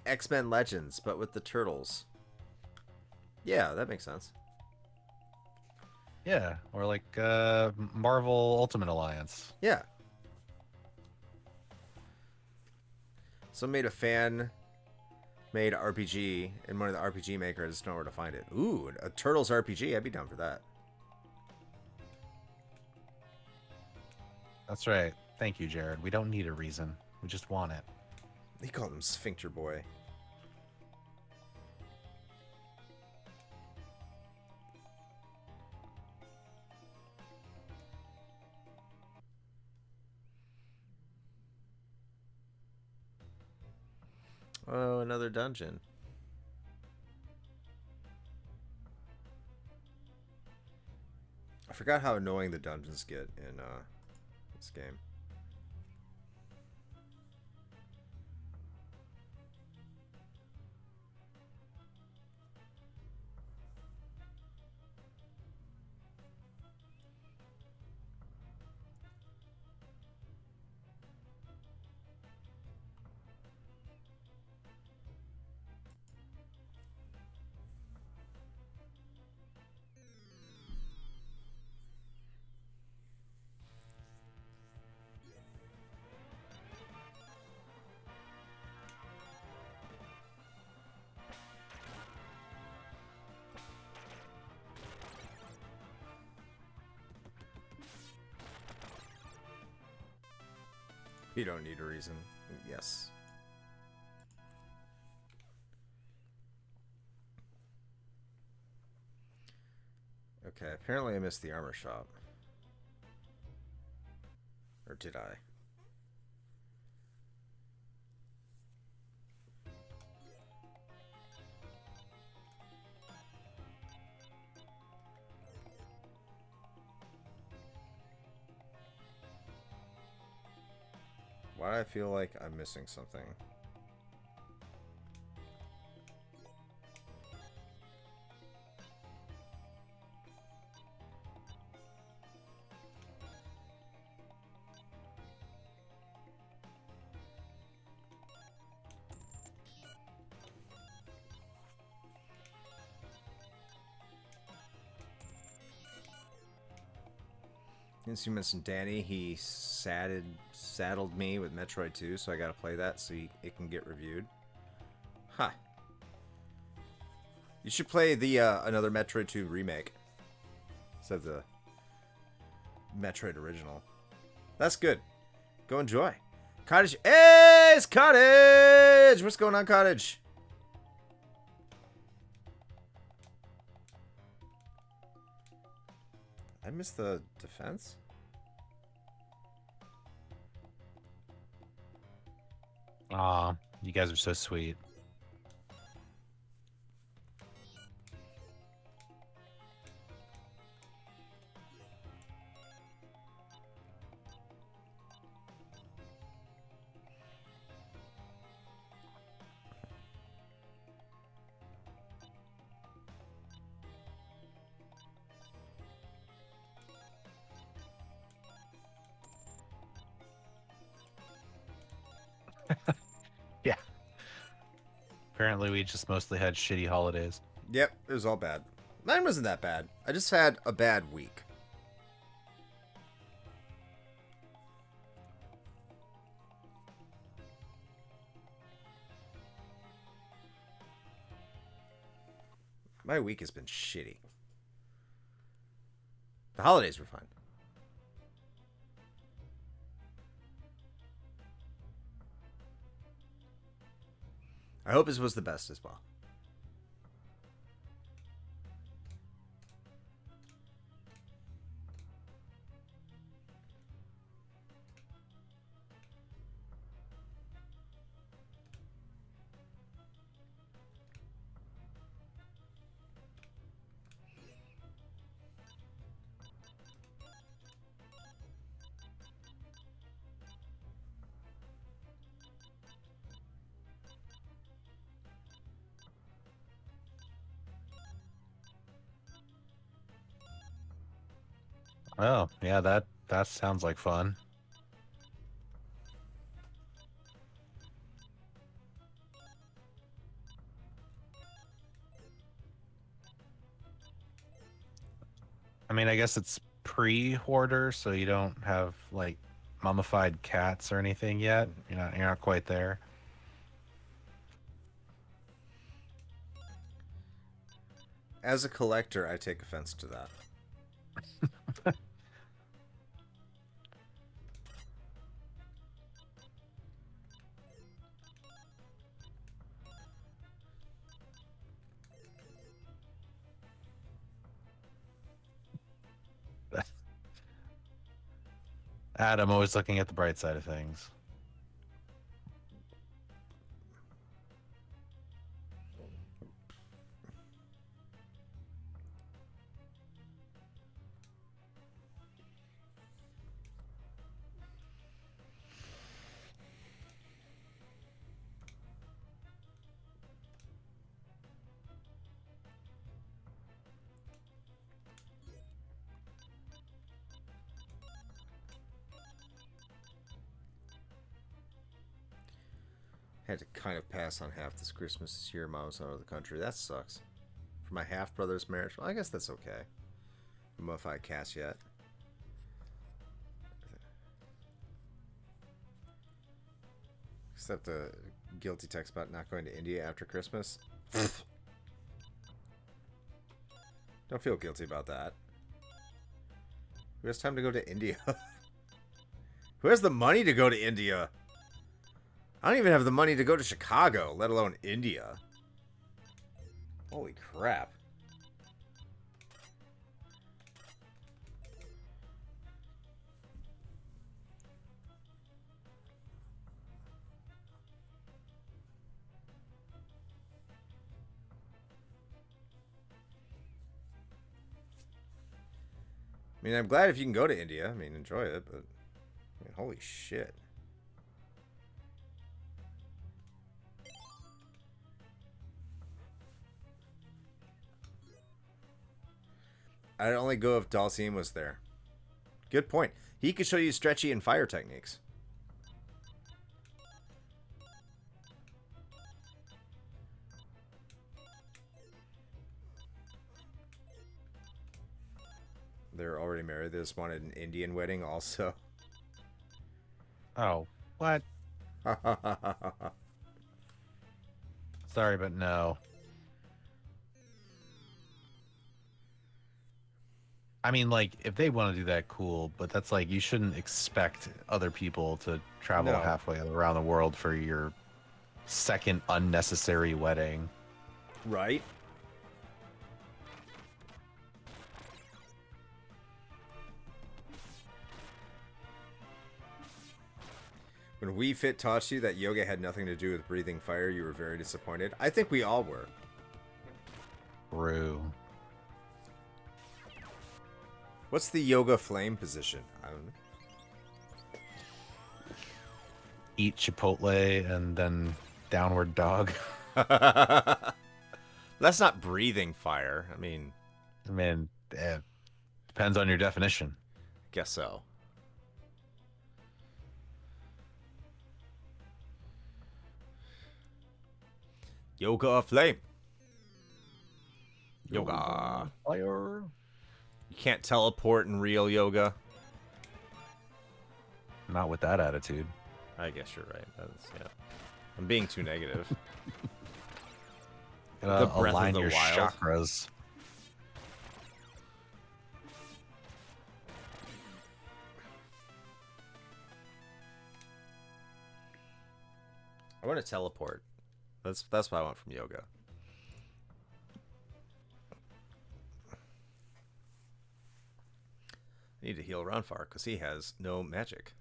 X-Men Legends, but with the turtles. Yeah, that makes sense. Yeah, or like Marvel Ultimate Alliance. Yeah. So made a fan-made RPG, and one of the RPG makers doesn't know where to find it. Ooh, a Turtles RPG. I'd be down for that. That's right. Thank you, Jared. We don't need a reason. We just want it. He called him Sphincter Boy. Oh, another dungeon. I forgot how annoying the dungeons get in this game. You don't need a reason. Yes. Okay, apparently I missed the armor shop. Or did I? Why do I feel like I'm missing something? Since you mentioned Danny, he saddled me with Metroid 2, so I gotta play that so it can get reviewed. Huh. You should play the another Metroid 2 remake instead of the Metroid original. That's good. Go enjoy. Cottage. Hey, it's Cottage! What's going on, Cottage? I missed the defense? Aw, you guys are so sweet. Yeah. Apparently we just mostly had shitty holidays. Yep, it was all bad. Mine wasn't that bad. I just had a bad week. My week has been shitty. The holidays were fine. I hope his was the best as well. Oh, yeah, that sounds like fun. I mean, I guess it's pre-hoarder, so you don't have like mummified cats or anything yet. You're not quite there. As a collector, I take offense to that. Adam always looking at the bright side of things. Had to kind of pass on half this Christmas this year. Mom was out of the country. That sucks. For my half brother's marriage, well, I guess that's okay. I don't know if I cast yet. Except the guilty text about not going to India after Christmas. Don't feel guilty about that. Who has time to go to India? Who has the money to go to India? I don't even have the money to go to Chicago, let alone India. Holy crap. I mean, I'm glad if you can go to India. I mean, enjoy it, but I mean, holy shit. I'd only go if Dalsim was there. Good point. He could show you stretchy and fire techniques. They're already married. They just wanted an Indian wedding also. Oh, what? Sorry, but no. I mean, like, if they want to do that, cool, but that's like, you shouldn't expect other people to travel No. halfway around the world for your second unnecessary wedding. Right? When Wii Fit taught you that yoga had nothing to do with breathing fire, you were very disappointed. I think we all were. True. What's the yoga flame position? I don't know. Eat Chipotle and then downward dog. That's not breathing fire. I mean, Depends on your definition. guess so. Yoga flame. Yoga. Fire. You can't teleport in real yoga. Not with that attitude. I guess you're right. Yeah. I'm being too negative. The breath of align the your wild. chakras. I want to teleport. That's what I want from yoga. I need to heal Ronfar because he has no magic.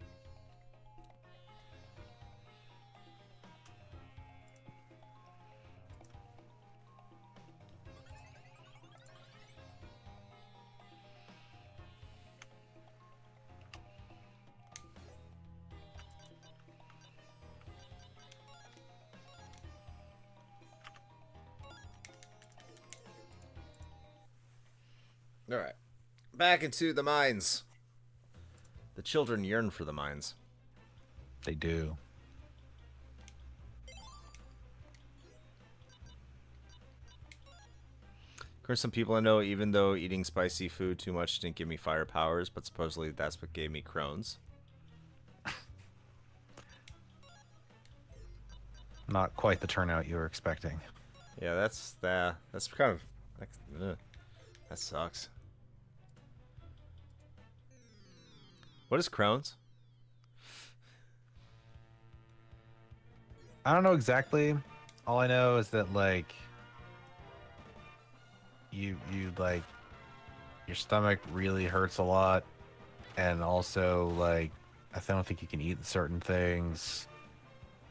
All right, back into the mines. The children yearn for the mines. They do. Of course, some people I know, even though eating spicy food too much didn't give me fire powers, but supposedly that's what gave me Crohn's. Not quite the turnout you were expecting. Yeah, that's kind of that sucks. What is Crohn's? I don't know exactly. All I know is that like you like your stomach really hurts a lot, and also like I don't think you can eat certain things.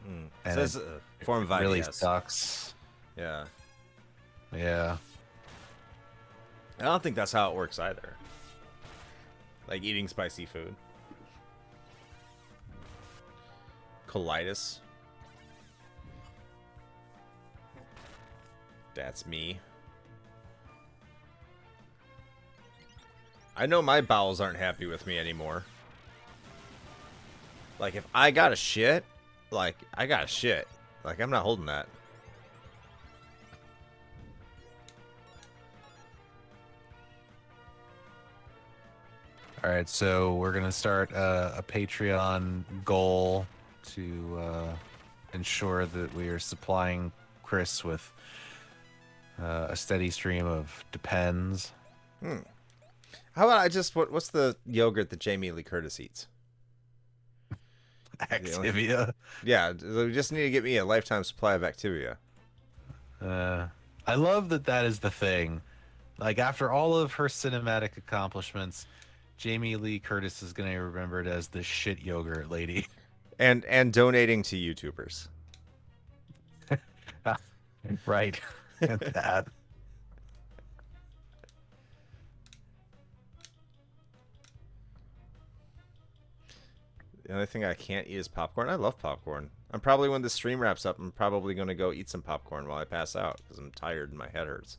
And it says a form of IBS. Really sucks. Yeah. Yeah. I don't think that's how it works either. Like eating spicy food. Colitis. That's me. I know my bowels aren't happy with me anymore. Like, if I got a shit, like, I got a shit. Like, I'm not holding that. All right, so we're gonna start a Patreon goal to ensure that we are supplying Chris with a steady stream of Depends. How about I just what's the yogurt that Jamie Lee Curtis eats? Activia. Yeah, we just need to get me a lifetime supply of Activia. I love that is the thing. Like, after all of her cinematic accomplishments, Jamie Lee Curtis is gonna be remembered as the shit yogurt lady. And donating to YouTubers. Right. And that. The only thing I can't eat is popcorn. I love popcorn. I'm probably, when the stream wraps up, I'm probably going to go eat some popcorn while I pass out because I'm tired and my head hurts.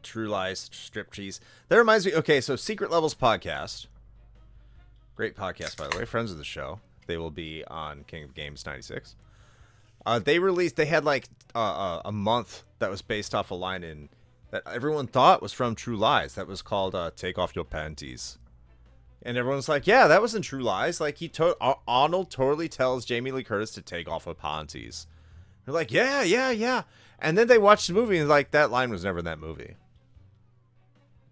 True Lies, strip cheese. That reminds me. Okay, so Secret Levels podcast. Great podcast, by the way. Friends of the show. They will be on King of Games 96. They had like a month that was based off a line in that everyone thought was from True Lies. That was called "Take Off Your Panties," and everyone's like, "Yeah, that wasn't True Lies." Like Arnold totally tells Jamie Lee Curtis to take off her panties. They're like, "Yeah," and then they watched the movie and like that line was never in that movie.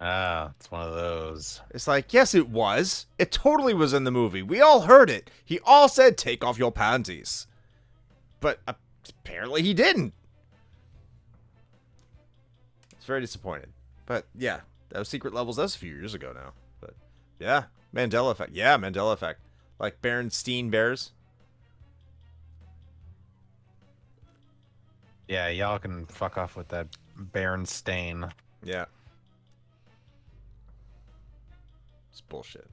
Ah, it's one of those. It's like, yes, it was. It totally was in the movie. We all heard it. He all said, "Take off your panties." But apparently he didn't. It's very disappointed. But yeah, that was Secret Levels. That was a few years ago now. But yeah, Mandela Effect. Yeah, Mandela Effect. Like Berenstein Bears. Yeah, y'all can fuck off with that Berenstain. Yeah. It's bullshit.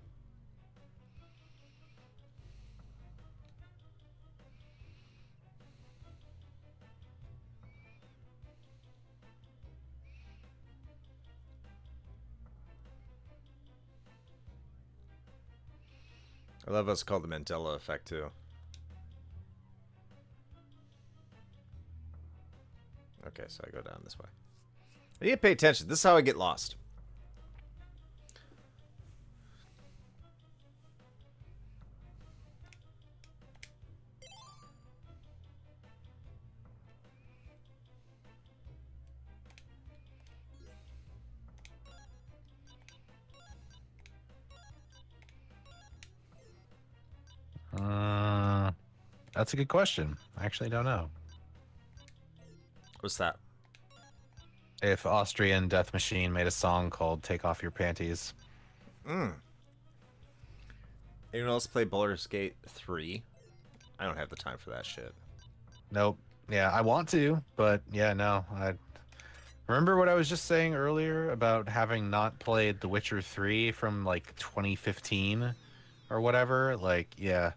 I love us called the Mandela Effect too. Okay, so I go down this way. I need to pay attention. This is how I get lost. That's a good question. I actually don't know. What's that? If Austrian Death Machine made a song called "Take Off Your Panties." Anyone else play Baldur's Gate 3? I don't have the time for that shit. Nope. Yeah, I want to, but yeah, no. I remember what I was just saying earlier about having not played The Witcher 3 from like 2015 or whatever. Like, yeah.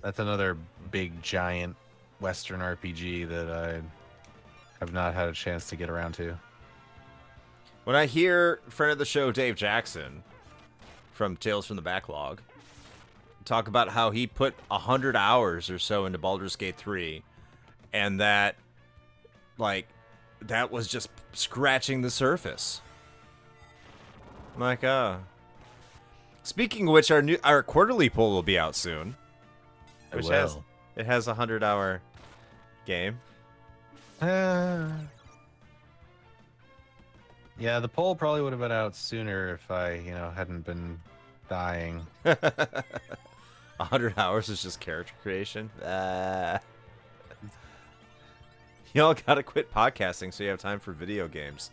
That's another big giant Western RPG that I have not had a chance to get around to. When I hear friend of the show Dave Jackson from Tales from the Backlog talk about how he put 100 hours or so into Baldur's Gate 3, and that, like, that was just scratching the surface. I'm like, Speaking of which, our quarterly poll will be out soon. It has a 100-hour game. Yeah, the poll probably would have been out sooner if I, hadn't been dying. 100 hours is just character creation. Y'all gotta quit podcasting so you have time for video games.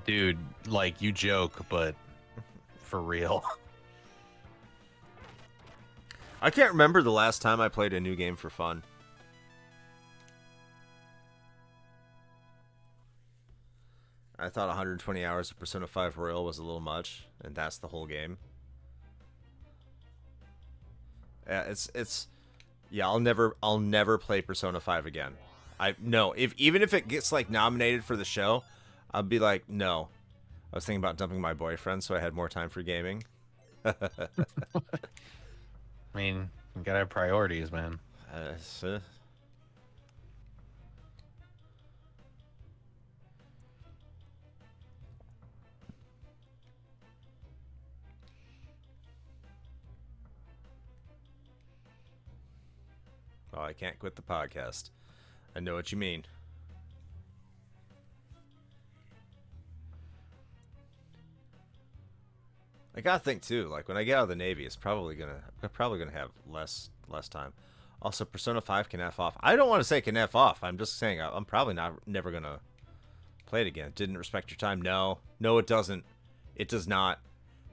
Dude, like, you joke, but for real. I can't remember the last time I played a new game for fun. I thought 120 hours of Persona 5 Royal was a little much, and that's the whole game. Yeah, I'll never play Persona 5 again. Even if it gets like nominated for the show, I'll be like, no. I was thinking about dumping my boyfriend so I had more time for gaming. I mean, you gotta have priorities, man. Oh, I can't quit the podcast. I know what you mean. I gotta think too. Like when I get out of the Navy, I'm probably gonna have less time. Also, Persona 5 can F off. I don't want to say can F off. I'm just saying I'm probably never gonna play it again. Didn't respect your time. No, it doesn't. It does not.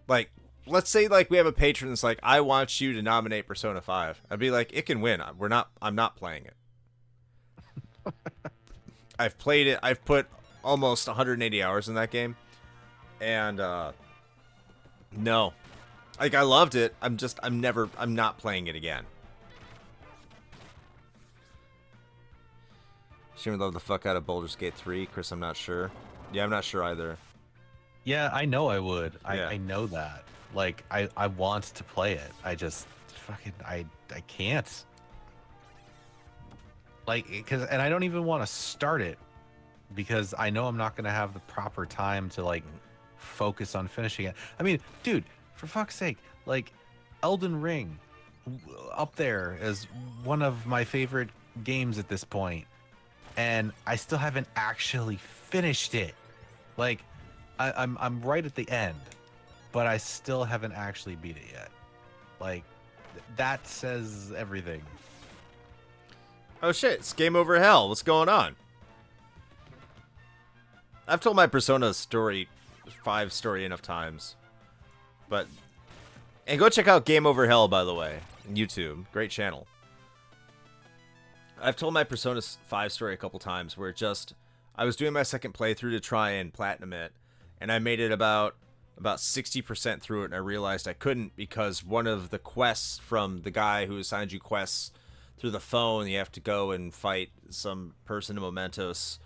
Like, let's say like we have a patron that's like, I want you to nominate Persona 5. I'd be like, it can win. I'm not playing it. I've played it. I've put almost 180 hours in that game, and no, like I loved it. I'm not playing it again. She would love the fuck out of Baldur's Gate 3. Chris, I'm not sure. Yeah, I'm not sure either. Yeah, I know I would. Yeah. I know that. Like, I want to play it. I just I can't. Like, and I don't even want to start it because I know I'm not going to have the proper time to, like, focus on finishing it. I mean, dude, for fuck's sake, like, Elden Ring, up there as one of my favorite games at this point, and I still haven't actually finished it. Like, I'm right at the end, but I still haven't actually beat it yet. Like, that says everything. Oh shit, it's Game Over Hell. What's going on? I've told my Persona 5 story enough times. And go check out Game Over Hell, by the way, on YouTube. Great channel. I've told my Persona 5 story a couple times where I was doing my second playthrough to try and platinum it, and I made it about 60% through it, and I realized I couldn't because one of the quests from the guy who assigned you quests through the phone, you have to go and fight some person in Mementos.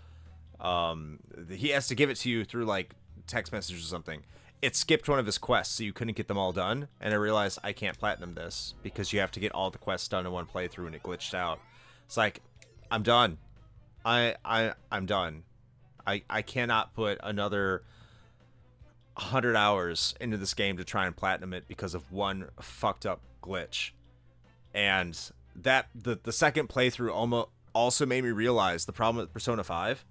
He has to give it to you through like text message or something. It skipped one of his quests, so you couldn't get them all done. And I realized I can't platinum this because you have to get all the quests done in one playthrough, and it glitched out. It's like, I'm done. I'm done. I cannot put another 100 hours into this game to try and platinum it because of one fucked up glitch. And that the second playthrough also made me realize the problem with Persona 5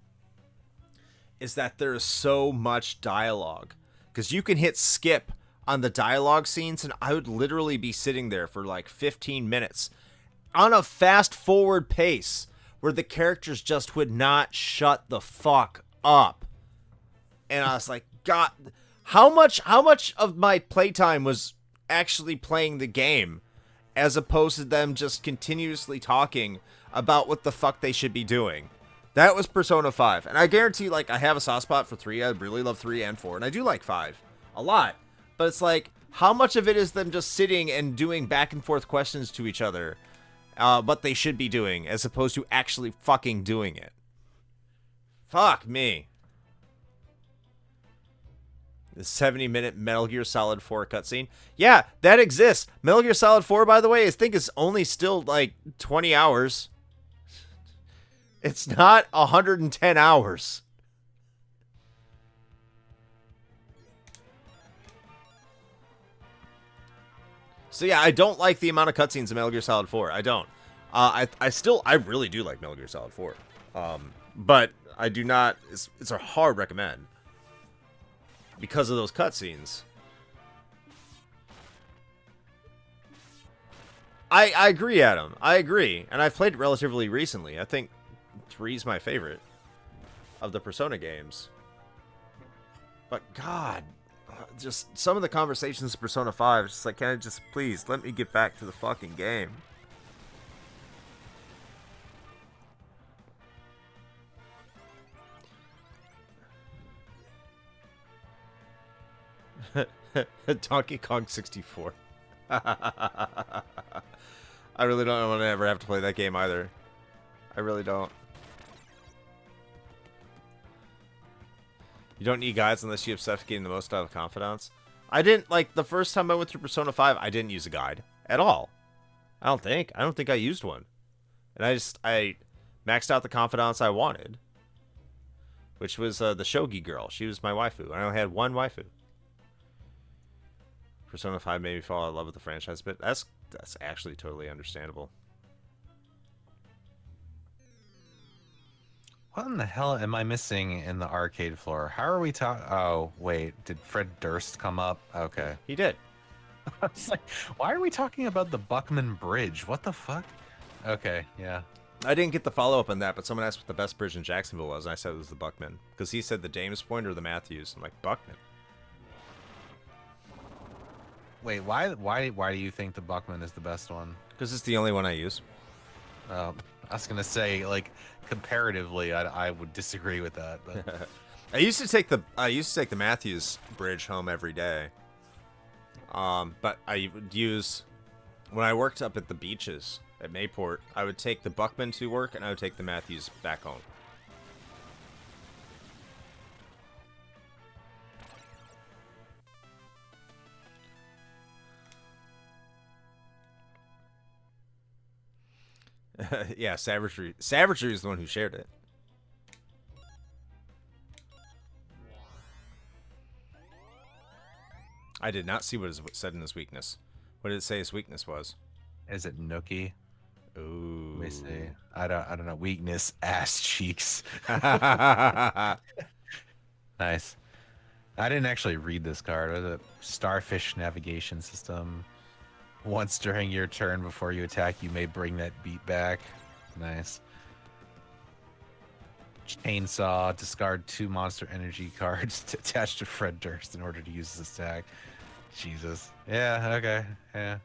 is that there is so much dialogue, because you can hit skip on the dialogue scenes, and I would literally be sitting there for like 15 minutes on a fast forward pace where the characters just would not shut the fuck up. And I was like, God, how much of my playtime was actually playing the game as opposed to them just continuously talking about what the fuck they should be doing? That was Persona 5. And I guarantee, like, I have a soft spot for 3. I really love 3 and 4. And I do like 5 a lot. But it's like, how much of it is them just sitting and doing back and forth questions to each other, what they should be doing, as opposed to actually fucking doing it? Fuck me. The 70-minute Metal Gear Solid 4 cutscene. Yeah, that exists. Metal Gear Solid 4, by the way, I think is only still like 20 hours. It's not 110 hours. So yeah, I don't like the amount of cutscenes in Metal Gear Solid 4. I don't. I really do like Metal Gear Solid 4. But I do not. It's a hard recommend because of those cutscenes. I agree, Adam. I agree, and I've played it relatively recently. I think 3 is my favorite of the Persona games. But God, just some of the conversations in Persona 5, it's just like, can I just please let me get back to the fucking game? Donkey Kong 64. I really don't want to ever have to play that game either. I really don't. You don't need guides unless you have stuff getting the most out of confidants. I didn't, like, the first time I went through Persona 5, I didn't use a guide at all. I don't think I used one. And I maxed out the confidants I wanted, which was the Shogi girl. She was my waifu. I only had one waifu. Persona 5 made me fall in love with the franchise, but that's actually totally understandable. What in the hell am I missing in the arcade floor? How are we talking? Oh, wait. Did Fred Durst come up? Okay. He did. I was like, why are we talking about the Buckman Bridge? What the fuck? Okay, yeah. I didn't get the follow-up on that, but someone asked what the best bridge in Jacksonville was, and I said it was the Buckman. Because he said the Dames Point or the Matthews. I'm like, Buckman. Wait, why do you think the Buckman is the best one? Because it's the only one I use. I was gonna say, like, comparatively, I would disagree with that. But I used to take the Matthews Bridge home every day. But I would use, when I worked up at the beaches at Mayport, I would take the Buckman to work and I would take the Matthews back home. Yeah, Savagery is the one who shared it. I did not see what is said in his weakness. What did it say his weakness was? is it Nookie? Ooh. Let me see. I don't know. Weakness, ass cheeks. Nice. I didn't actually read this card. It was a starfish navigation system. Once during your turn before you attack, you may bring that beat back. Nice. Chainsaw. Discard 2 monster energy cards to attach to Fred Durst in order to use this attack. Jesus. Yeah, okay. Yeah.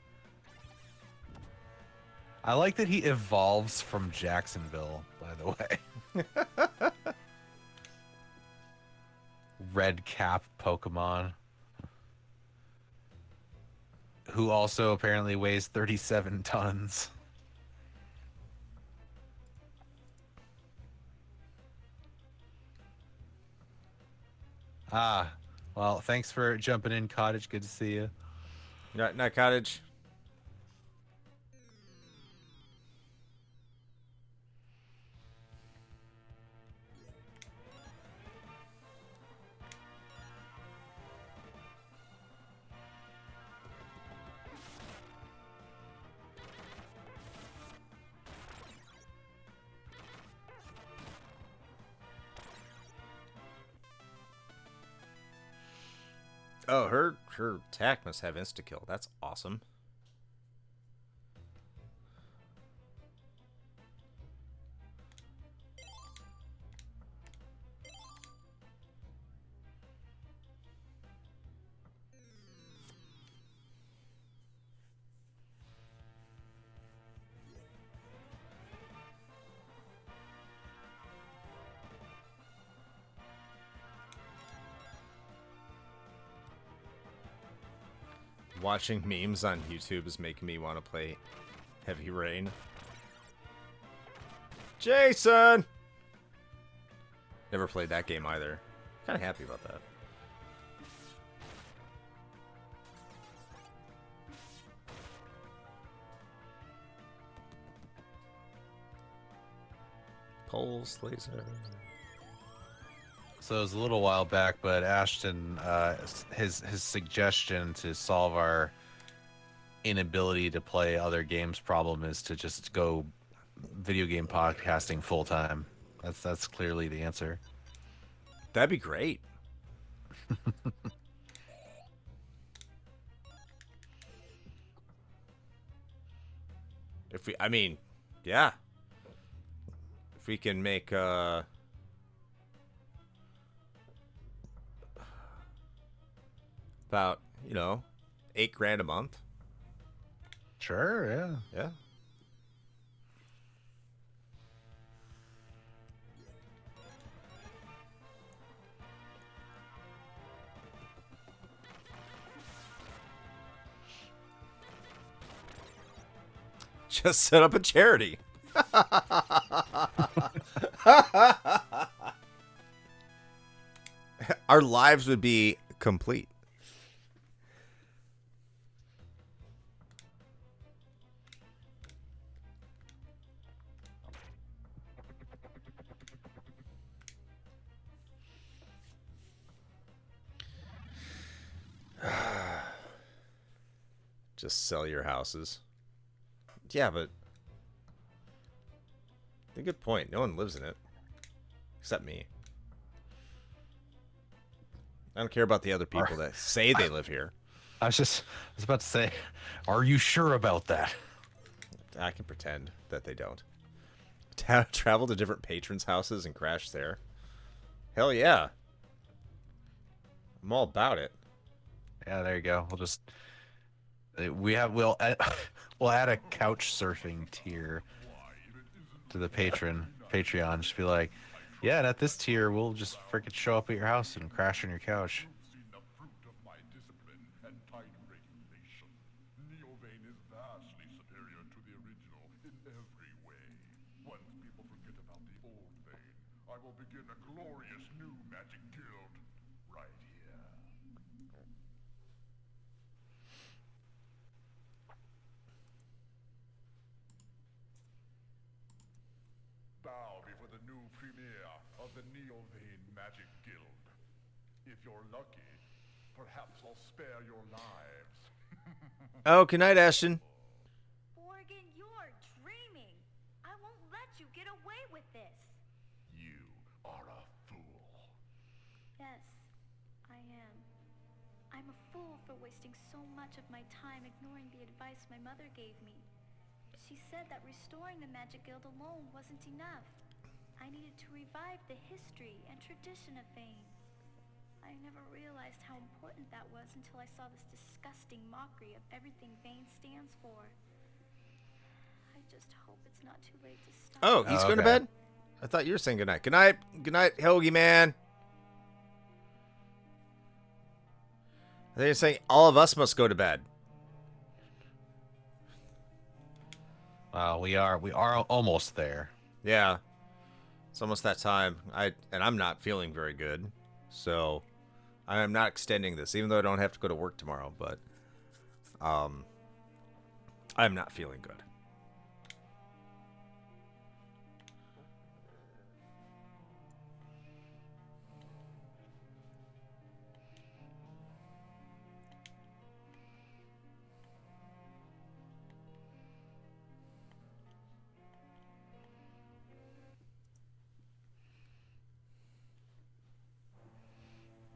I like that he evolves from Jacksonville, by the way. Red cap Pokemon. Who also apparently weighs 37 tons. Ah, well, thanks for jumping in, Cottage. Good to see you. Night, Cottage. Oh, her attack must have insta kill. That's awesome. Watching memes on YouTube is making me want to play Heavy Rain. Jason! Never played that game either. Kind of happy about that. Pulse laser. So it was a little while back, but Ashton, his suggestion to solve our inability to play other games problem is to just go video game podcasting full time. That's clearly the answer. That'd be great. If we, I mean, yeah. If we can make about, you know, $8,000 a month. Sure, yeah. Yeah. Just set up a charity. Our lives would be complete. Just sell your houses. Yeah, but a good point. No one lives in it. Except me. I don't care about the other people that say they live here. I was about to say, are you sure about that? I can pretend that they don't. Travel to different patrons' houses and crash there. Hell yeah. I'm all about it. Yeah, there you go. We'll add a couch surfing tier to the Patreon. Just be like, yeah, and at this tier, we'll just freaking show up at your house and crash on your couch. Bow before the new premier of the Neovane Magic Guild. If you're lucky, perhaps I'll spare your lives. Oh, good night, Ashton. Morgan, you're dreaming. I won't let you get away with this. You are a fool. Yes, I am. I'm a fool for wasting so much of my time ignoring the advice my mother gave me. She said that restoring the Magic Guild alone wasn't enough. I needed to revive the history and tradition of Vane. I never realized how important that was until I saw this disgusting mockery of everything Vane stands for. I just hope it's not too late to stop. Oh, he's going to bed? I thought you were saying goodnight. Good night. Good night, Hoagie man. I think you're saying all of us must go to bed. We are almost there. Yeah. It's almost that time. I'm not feeling very good. So I am not extending this, even though I don't have to go to work tomorrow, but I'm not feeling good.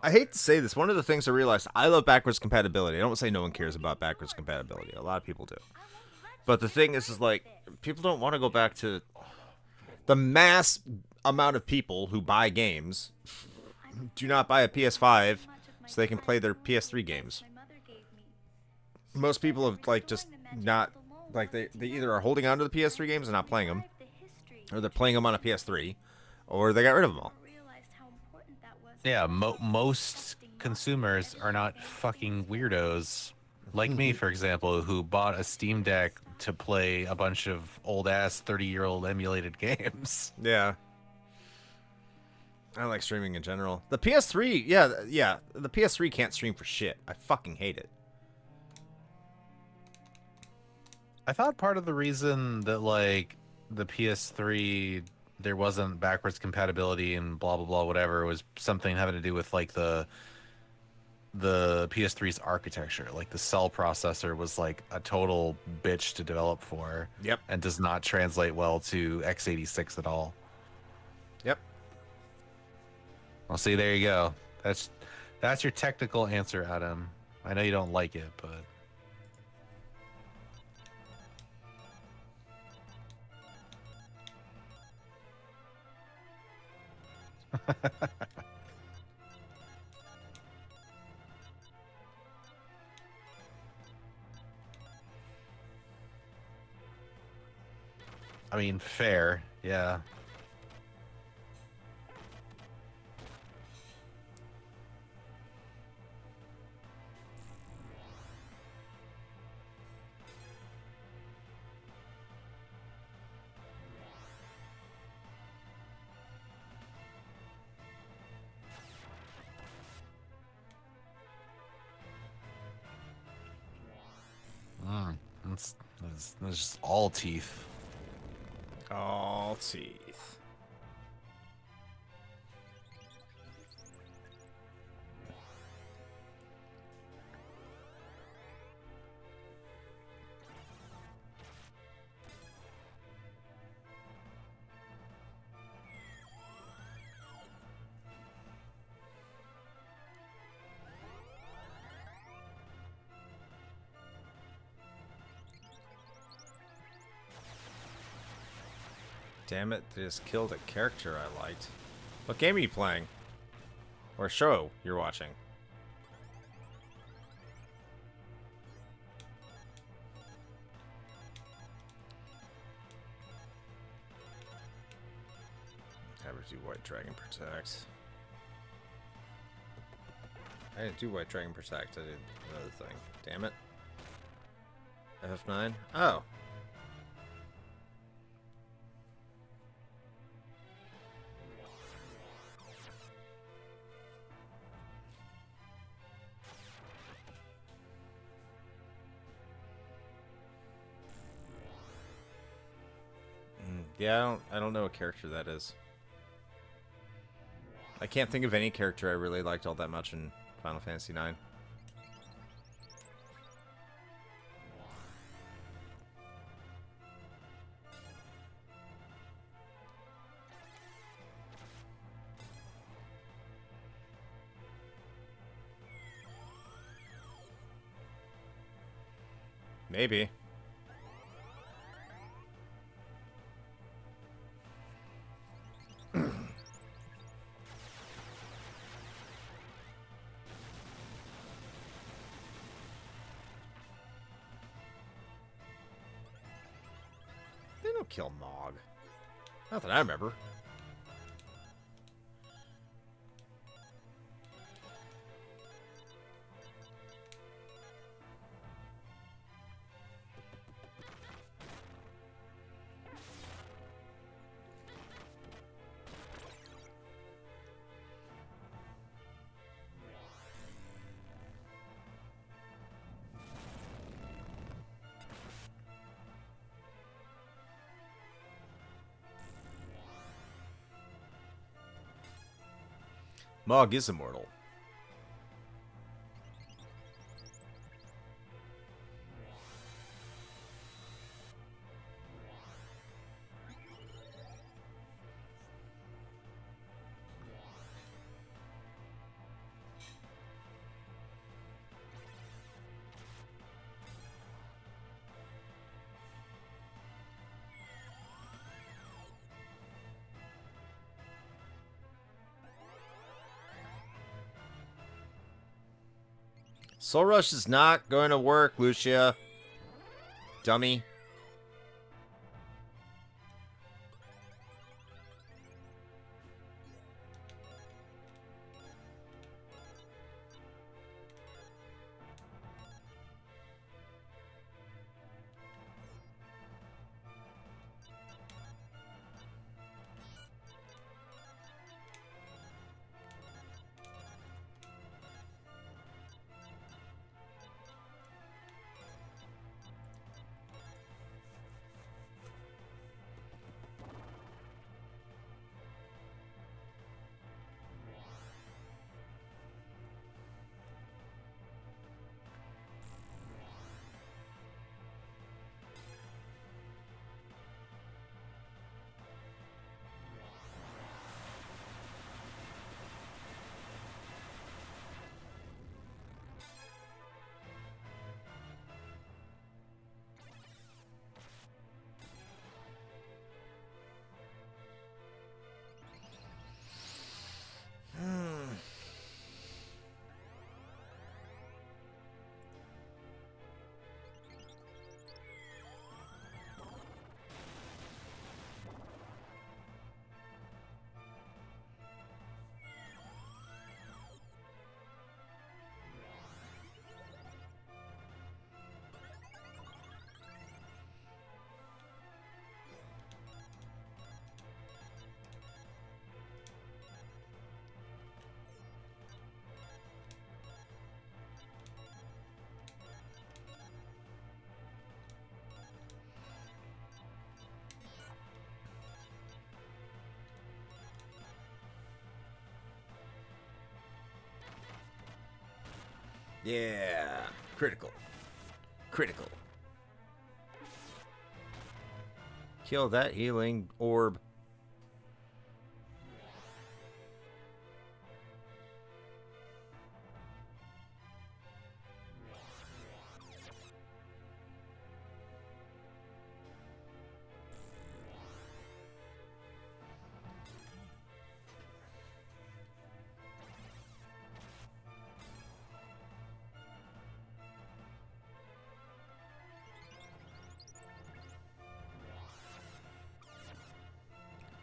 I hate to say this. One of the things I realized, I love backwards compatibility. I don't say no one cares about backwards compatibility. A lot of people do. But the thing is like, people don't want to go back to the mass amount of people who buy games do not buy a PS5 so they can play their PS3 games. Most people have like just not like they either are holding on to the PS3 games and not playing them, or they're playing them on a PS3, or they got rid of them all. Yeah, most consumers are not fucking weirdos like me, for example, who bought a Steam Deck to play a bunch of old-ass 30-year-old emulated games. Yeah. I don't like streaming in general. The PS3, yeah, the PS3 can't stream for shit. I fucking hate it. I thought part of the reason that, like, the PS3, there wasn't backwards compatibility and blah, blah, blah, whatever, was something having to do with, like, the PS3's architecture. Like, the cell processor was, like, a total bitch to develop for. Yep. And does not translate well to x86 at all. Yep. Well, see, there you go. That's your technical answer, Adam. I know you don't like it, but... I mean, fair, yeah. That's just all teeth. All teeth. Damn it, they just killed a character I liked. What game are you playing? Or show you're watching? Have her do White Dragon Protect. I didn't do White Dragon Protect, I did another thing. Damn it. F9? Oh. Yeah, I don't know what character that is. I can't think of any character I really liked all that much in Final Fantasy IX. Maybe. They don't kill Mog. Not that I remember. Mog is immortal. Soul Rush is not going to work, Lucia. Dummy. Yeah. Critical. Critical. Kill that healing orb.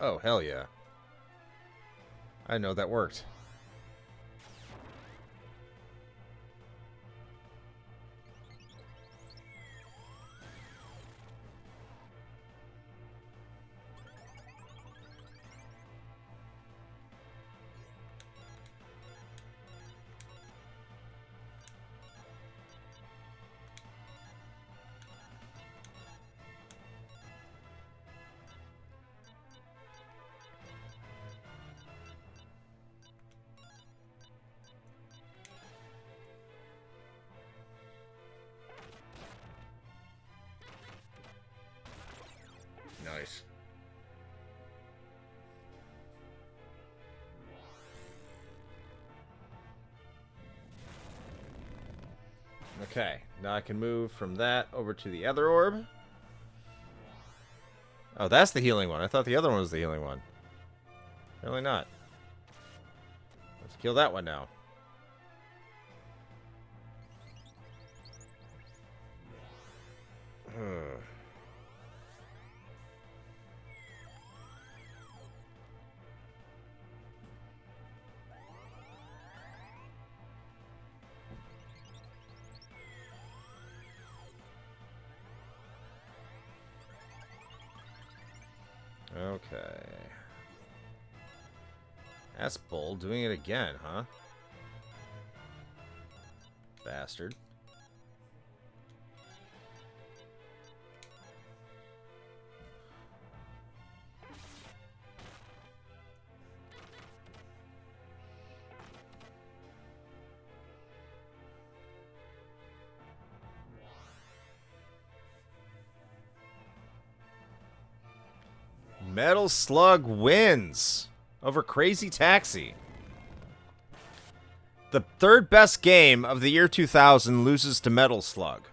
Oh, hell yeah. I know that worked. Nice. Okay, now I can move from that over to the other orb. Oh, that's the healing one. I thought the other one was the healing one. Apparently not. Let's kill that one now. Okay. That's bold. Doing it again, huh? Bastard. Metal Slug wins over Crazy Taxi. The third best game of the year 2000 loses to Metal Slug.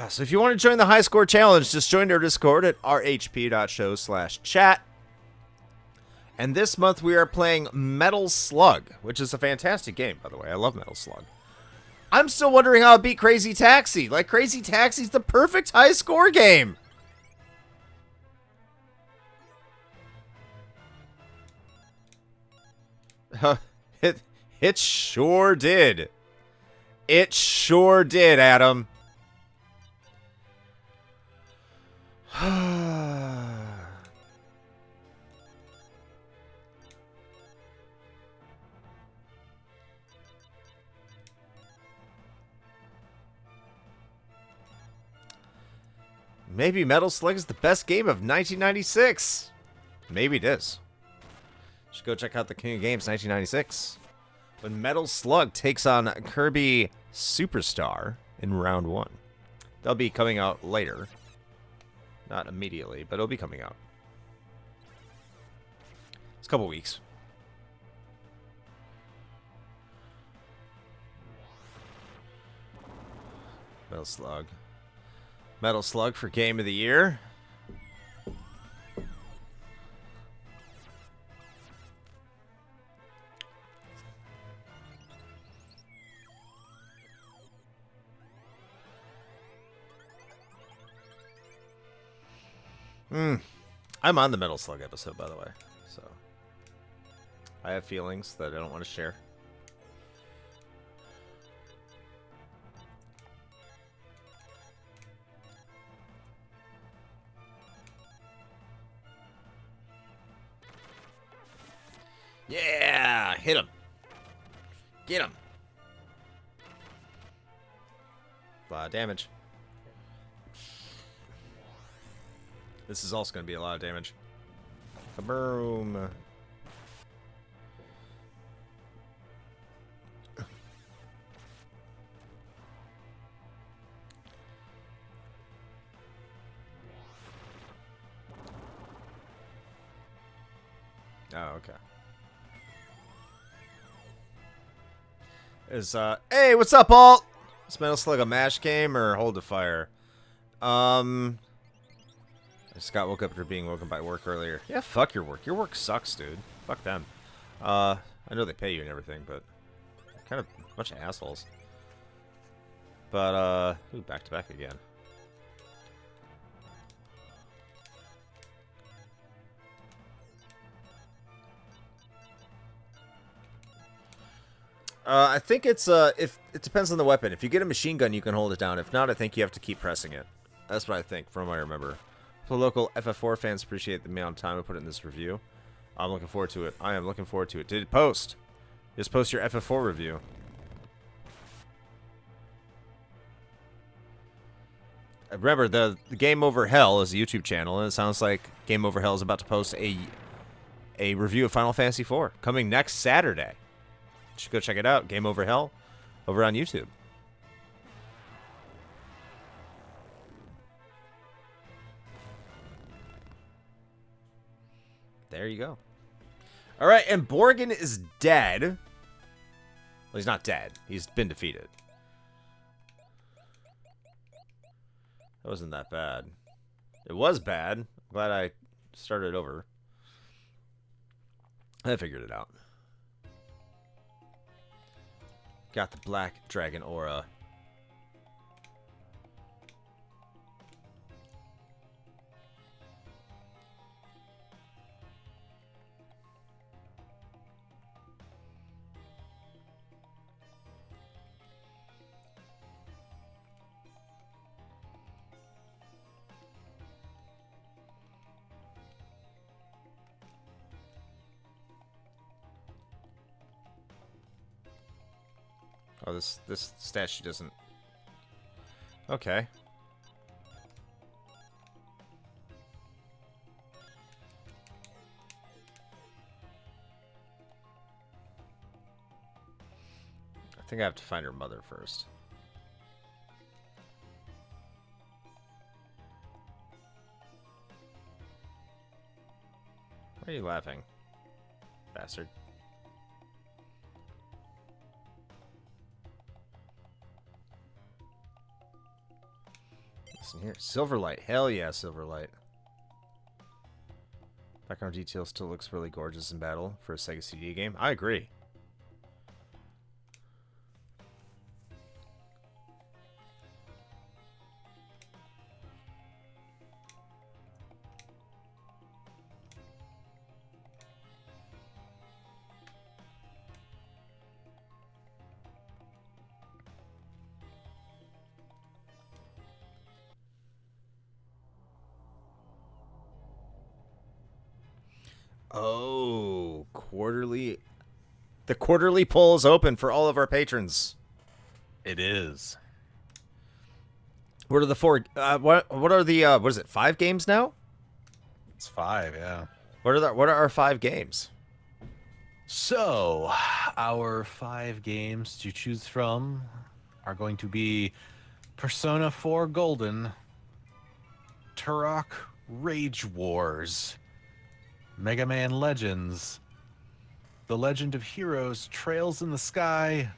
So if you want to join the high score challenge, just join our Discord at rhp.show/chat. And this month we are playing Metal Slug, which is a fantastic game, by the way. I love Metal Slug. I'm still wondering how I beat Crazy Taxi. Like, Crazy Taxi's the perfect high score game. It sure did. It sure did, Adam. Maybe Metal Slug is the best game of 1996. Maybe it is. Should go check out the King of Games 1996. When Metal Slug takes on Kirby Superstar in round 1. They'll be coming out later. Not immediately, but it'll be coming out. It's a couple weeks. Metal Slug. Metal Slug for Game of the Year. I'm on the Metal Slug episode, by the way, so I have feelings that I don't want to share. Yeah, hit him. Get him. A lot of damage. This is also going to be a lot of damage. Kaboom. Oh, okay. Hey, what's up, Alt? Is Metal Slug a MASH game or Hold the Fire? Scott woke up after being woken by work earlier. Yeah, fuck your work. Your work sucks, dude. Fuck them. I know they pay you and everything, but kind of a bunch of assholes. But, ooh, back to back again. I think it's, if it depends on the weapon. If you get a machine gun, you can hold it down. If not, I think you have to keep pressing it. That's what I think, from what I remember. So local FF4 fans appreciate the amount of time I put in this review. I'm looking forward to it. I am looking forward to it. Did it post? Just post your FF4 review. Remember, the Game Over Hell is a YouTube channel, and it sounds like Game Over Hell is about to post a review of Final Fantasy IV coming next Saturday. You should go check it out. Game Over Hell over on YouTube. There you go. All right, and Borgin is dead. Well, he's not dead. He's been defeated. That wasn't that bad. It was bad. I'm glad I started over. I figured it out. Got the black dragon aura. Oh, this statue doesn't... Okay. I think I have to find her mother first. Why are you laughing, bastard? Listen here. Silverlight. Hell yeah, Silverlight. Background detail still looks really gorgeous in battle for a Sega CD game. I agree. Oh, quarterly. The quarterly poll is open for all of our patrons. It is. What are the four? What are the? What is it? 5 games now? It's 5, yeah. What are our 5 games? So, our 5 games to choose from are going to be Persona 4 Golden, Turok Rage Wars, Mega Man Legends, The Legend of Heroes Trails in the Sky,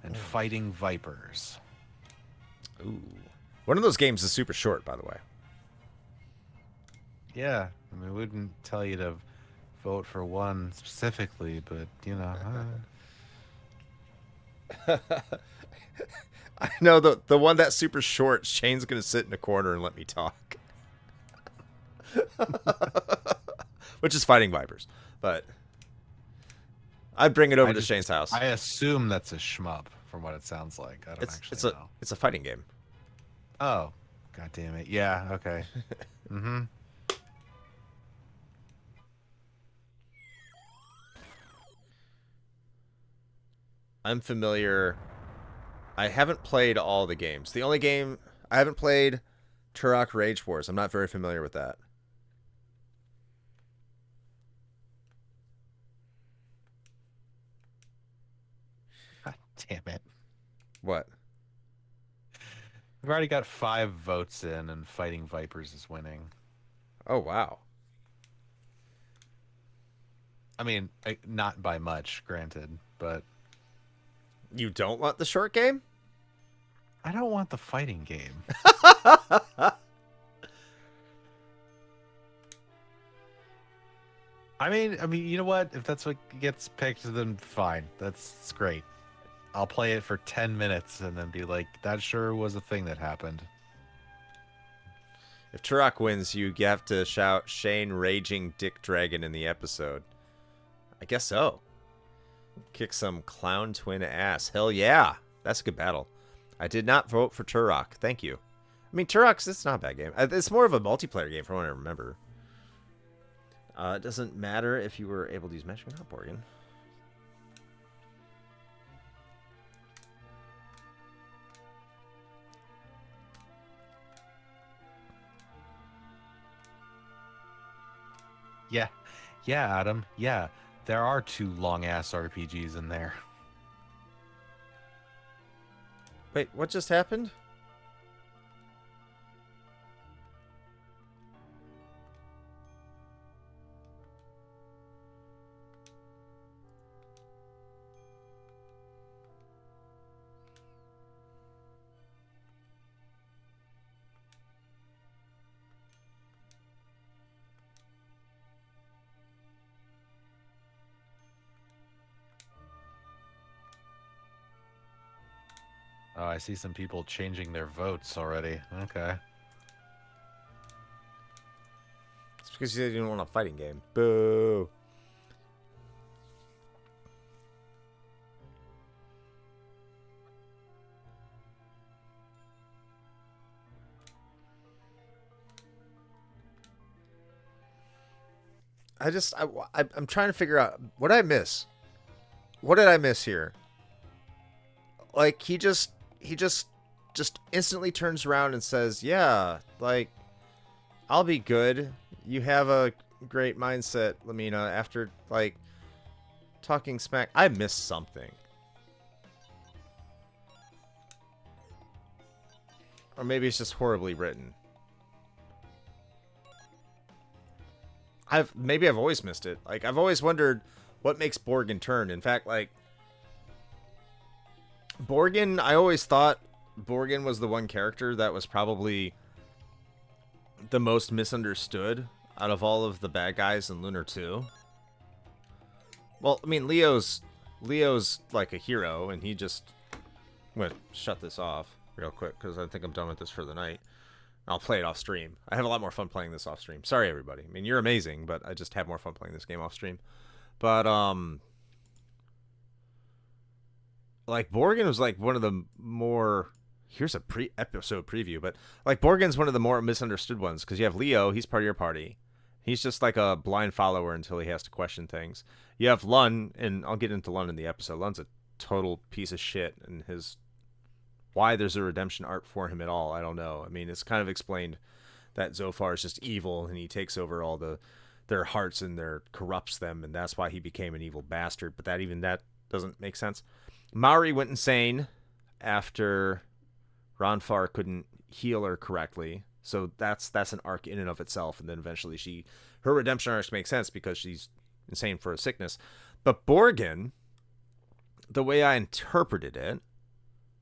and Fighting Vipers. Ooh. One of those games is super short, by the way. Yeah, I mean, we wouldn't tell you to vote for one specifically, but, you know. I know the one that's super short, Shane's going to sit in a corner and let me talk. Which is Fighting Vipers. But I'd bring it over to Shane's house. I assume that's a shmup from what it sounds like. I don't actually know. It's a fighting game. Oh, god damn it. Yeah, okay. Mm-hmm. I'm familiar. I haven't played all the games. The only game I haven't played, Turok Rage Wars. I'm not very familiar with that. God damn it. What? We've already got 5 votes in, and Fighting Vipers is winning. Oh, wow. I mean, not by much, granted, but... You don't want the short game? I don't want the fighting game. I mean, you know what? If that's what gets picked, then fine. That's great. I'll play it for 10 minutes and then be like, that sure was a thing that happened. If Turok wins, you have to shout Shane Raging Dick Dragon in the episode. I guess so. Kick some clown twin ass. Hell yeah. That's a good battle. I did not vote for Turok. Thank you. I mean, it's not a bad game. It's more of a multiplayer game from what I remember. It doesn't matter if you were able to use matching or not, Borgen. Yeah. Yeah, Adam. Yeah. There are 2 long-ass RPGs in there. Wait, what just happened? Oh, I see some people changing their votes already. Okay. It's because you didn't want a fighting game. Boo. I'm trying to figure out what did I miss. What did I miss here? Like he just instantly turns around and says, "Yeah, like I'll be good. You have a great mindset, Lamina." After like talking smack, I missed something. Or maybe it's just horribly written. I've always missed it. Like I've always wondered what makes Borgen turn. In fact, like Borgen, I always thought Borgin was the one character that was probably the most misunderstood out of all of the bad guys in Lunar 2. Well, I mean, Leo's like a hero, and he just... I'm going to shut this off real quick, because I think I'm done with this for the night. I'll play it off stream. I have a lot more fun playing this off stream. Sorry, everybody. I mean, you're amazing, but I just have more fun playing this game off stream. But, like, Borgin was, like, one of the more... Here's a episode preview, but, like, Borgin's one of the more misunderstood ones, because you have Leo, he's part of your party. He's just, like, a blind follower until he has to question things. You have Lun, and I'll get into Lun in the episode. Lun's a total piece of shit, and why there's a redemption arc for him at all, I don't know. I mean, it's kind of explained that Zophar is just evil, and he takes over all their hearts and corrupts them, and that's why he became an evil bastard. But that doesn't make sense. Maori went insane after Ronfar couldn't heal her correctly, so that's an arc in and of itself. And then eventually her redemption arcs make sense because she's insane for a sickness. But Borgin, the way I interpreted it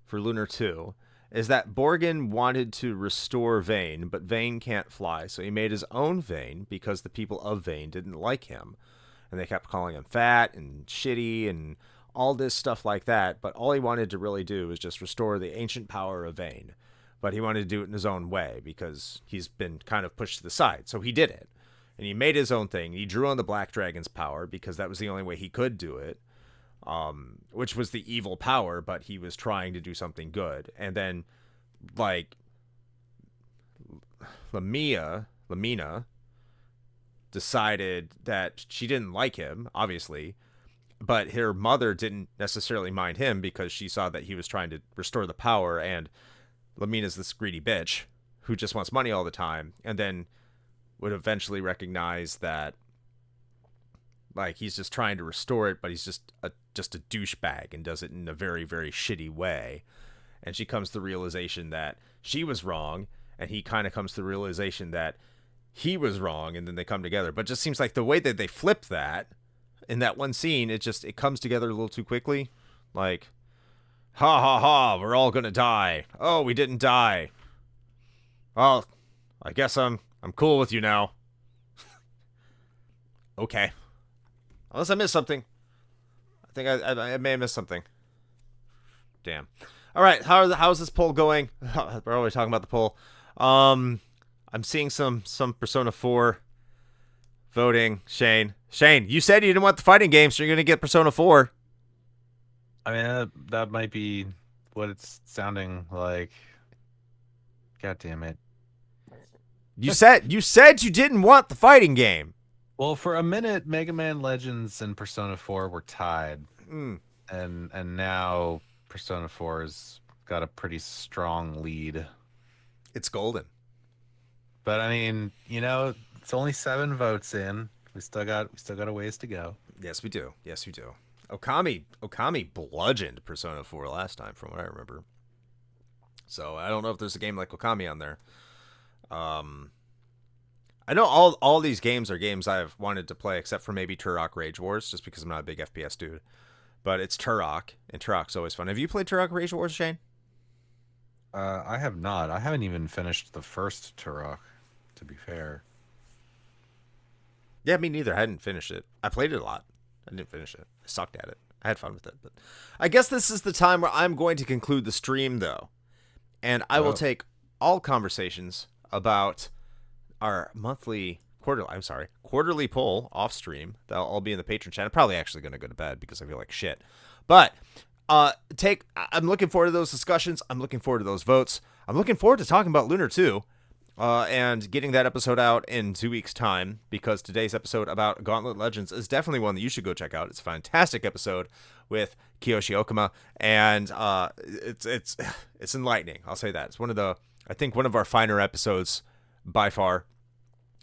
for Lunar 2 is that Borgin wanted to restore Vane, but Vane can't fly, so he made his own Vane because the people of Vane didn't like him, and they kept calling him fat and shitty and all this stuff like that. But all he wanted to really do was just restore the ancient power of Vane, but he wanted to do it in his own way because he's been kind of pushed to the side. So he did it, and he made his own thing. He drew on the Black Dragon's power because that was the only way he could do it. Which was the evil power, but he was trying to do something good. And then, like, Lamina decided that she didn't like him, obviously, but her mother didn't necessarily mind him because she saw that he was trying to restore the power, and Lamina's this greedy bitch who just wants money all the time, and then would eventually recognize that, like, he's just trying to restore it, but he's just a douchebag and does it in a very, very shitty way. And she comes to the realization that she was wrong, and he kind of comes to the realization that he was wrong, and then they come together. But it just seems like the way that they flip that in that one scene, it comes together a little too quickly. Like, ha ha ha, we're all gonna die. Oh, we didn't die. Well, I guess I'm cool with you now. Okay. Unless I missed something. I think I may have missed something. Damn. All right, how's this poll going? We're always talking about the poll. I'm seeing some Persona 4 voting. Shane, you said you didn't want the fighting game, so you're gonna get Persona 4. I mean, that might be what it's sounding like. God damn it. You said you didn't want the fighting game. Well, for a minute, Mega Man Legends and Persona 4 were tied. Mm. And now Persona 4's got a pretty strong lead. It's golden. But I mean, it's only 7 votes in. We still got a ways to go. Yes, we do. Okami bludgeoned Persona 4 last time, from what I remember. So I don't know if there's a game like Okami on there. I know all these games are games I've wanted to play, except for maybe Turok Rage Wars, just because I'm not a big FPS dude. But it's Turok, and Turok's always fun. Have you played Turok Rage Wars, Shane? I have not. I haven't even finished the first Turok, to be fair. Yeah, me neither. I hadn't finished it. I played it a lot. I didn't finish it. I sucked at it. I had fun with it. But I guess this is the time where I'm going to conclude the stream, though. And I will take all conversations about our quarterly poll off stream. That'll all be in the Patreon chat. I'm probably actually going to go to bed because I feel like shit. But I'm looking forward to those discussions. I'm looking forward to those votes. I'm looking forward to talking about Lunar 2 and getting that episode out in 2 weeks' time, because today's episode about Gauntlet Legends is definitely one that you should go check out. It's a fantastic episode with Kiyoshi Okuma, and it's enlightening. I'll say that. It's one of our finer episodes by far.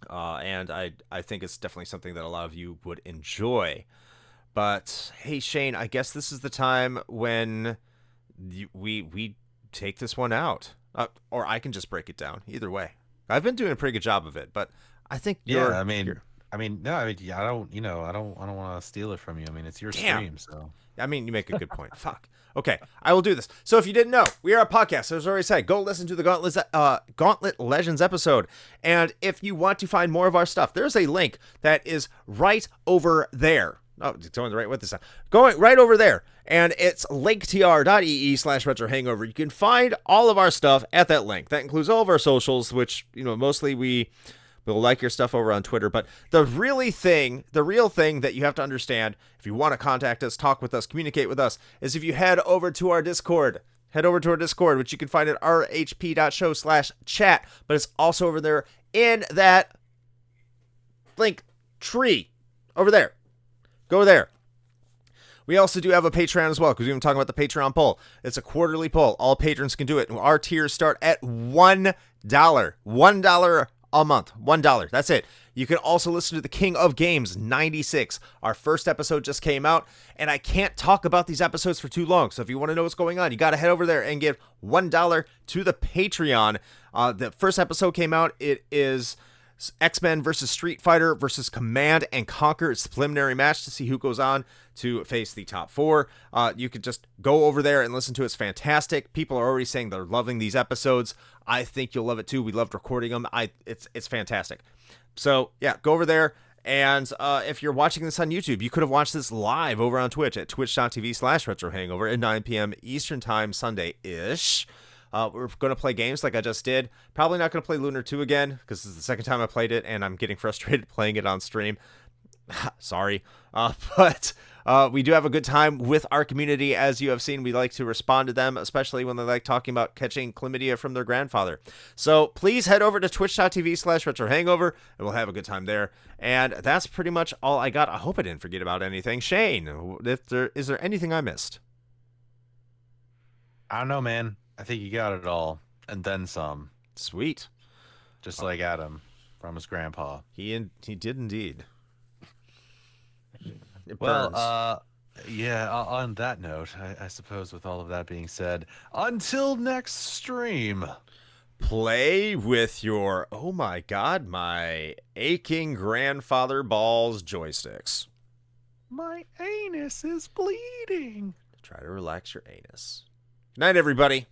And I think it's definitely something that a lot of you would enjoy. But hey, Shane, I guess this is the time when we take this one out, or I can just break it down. Either way, I've been doing a pretty good job of it, but I think no, I don't want to steal it from you. I mean, it's your stream, so. I mean, you make a good point. Fuck. Okay, I will do this. So if you didn't know, we are a podcast. As I already said, go listen to the Gauntlet Legends episode. And if you want to find more of our stuff, there's a link that is right over there. Oh, it's going the right way this time. Going right over there. And it's linktr.ee/retrohangover. You can find all of our stuff at that link. That includes all of our socials, which, mostly we'll like your stuff over on Twitter. But the real thing that you have to understand, if you want to contact us, talk with us, communicate with us, is if you head over to our Discord. Head over to our Discord, which you can find at rhp.show/chat. But it's also over there in that link tree. Over there. Go there. We also do have a Patreon as well, because we've been talking about the Patreon poll. It's a quarterly poll. All patrons can do it. Our tiers start at $1. $1 a month. $1. That's it. You can also listen to the King of Games 96. Our first episode just came out, and I can't talk about these episodes for too long. So if you want to know what's going on, you got to head over there and give $1 to the Patreon. The first episode came out. It is X-Men versus Street Fighter versus Command and Conquer. It's the preliminary match to see who goes on to face the top 4. You could just go over there and listen to it. It's fantastic. People are already saying they're loving these episodes. I think you'll love it too. We loved recording them. It's fantastic. So yeah, go over there. And if you're watching this on YouTube, you could have watched this live over on Twitch at twitch.tv/retrohangover at 9 p.m. Eastern Time Sunday-ish. We're going to play games like I just did. Probably not going to play Lunar 2 again, because this is the second time I played it, and I'm getting frustrated playing it on stream. Sorry. But we do have a good time with our community. As you have seen, we like to respond to them, especially when they like talking about catching chlamydia from their grandfather. So please head over to twitch.tv/retrohangover, and we'll have a good time there. And that's pretty much all I got. I hope I didn't forget about anything. Shane, is there anything I missed? I don't know, man. I think you got it all, and then some. Sweet. Just like Adam from his grandpa. He did indeed. It Well, burns. yeah, on that note, I suppose with all of that being said, until next stream. Play with your, oh my god, my aching grandfather balls joysticks. My anus is bleeding. Try to relax your anus. Good night, everybody.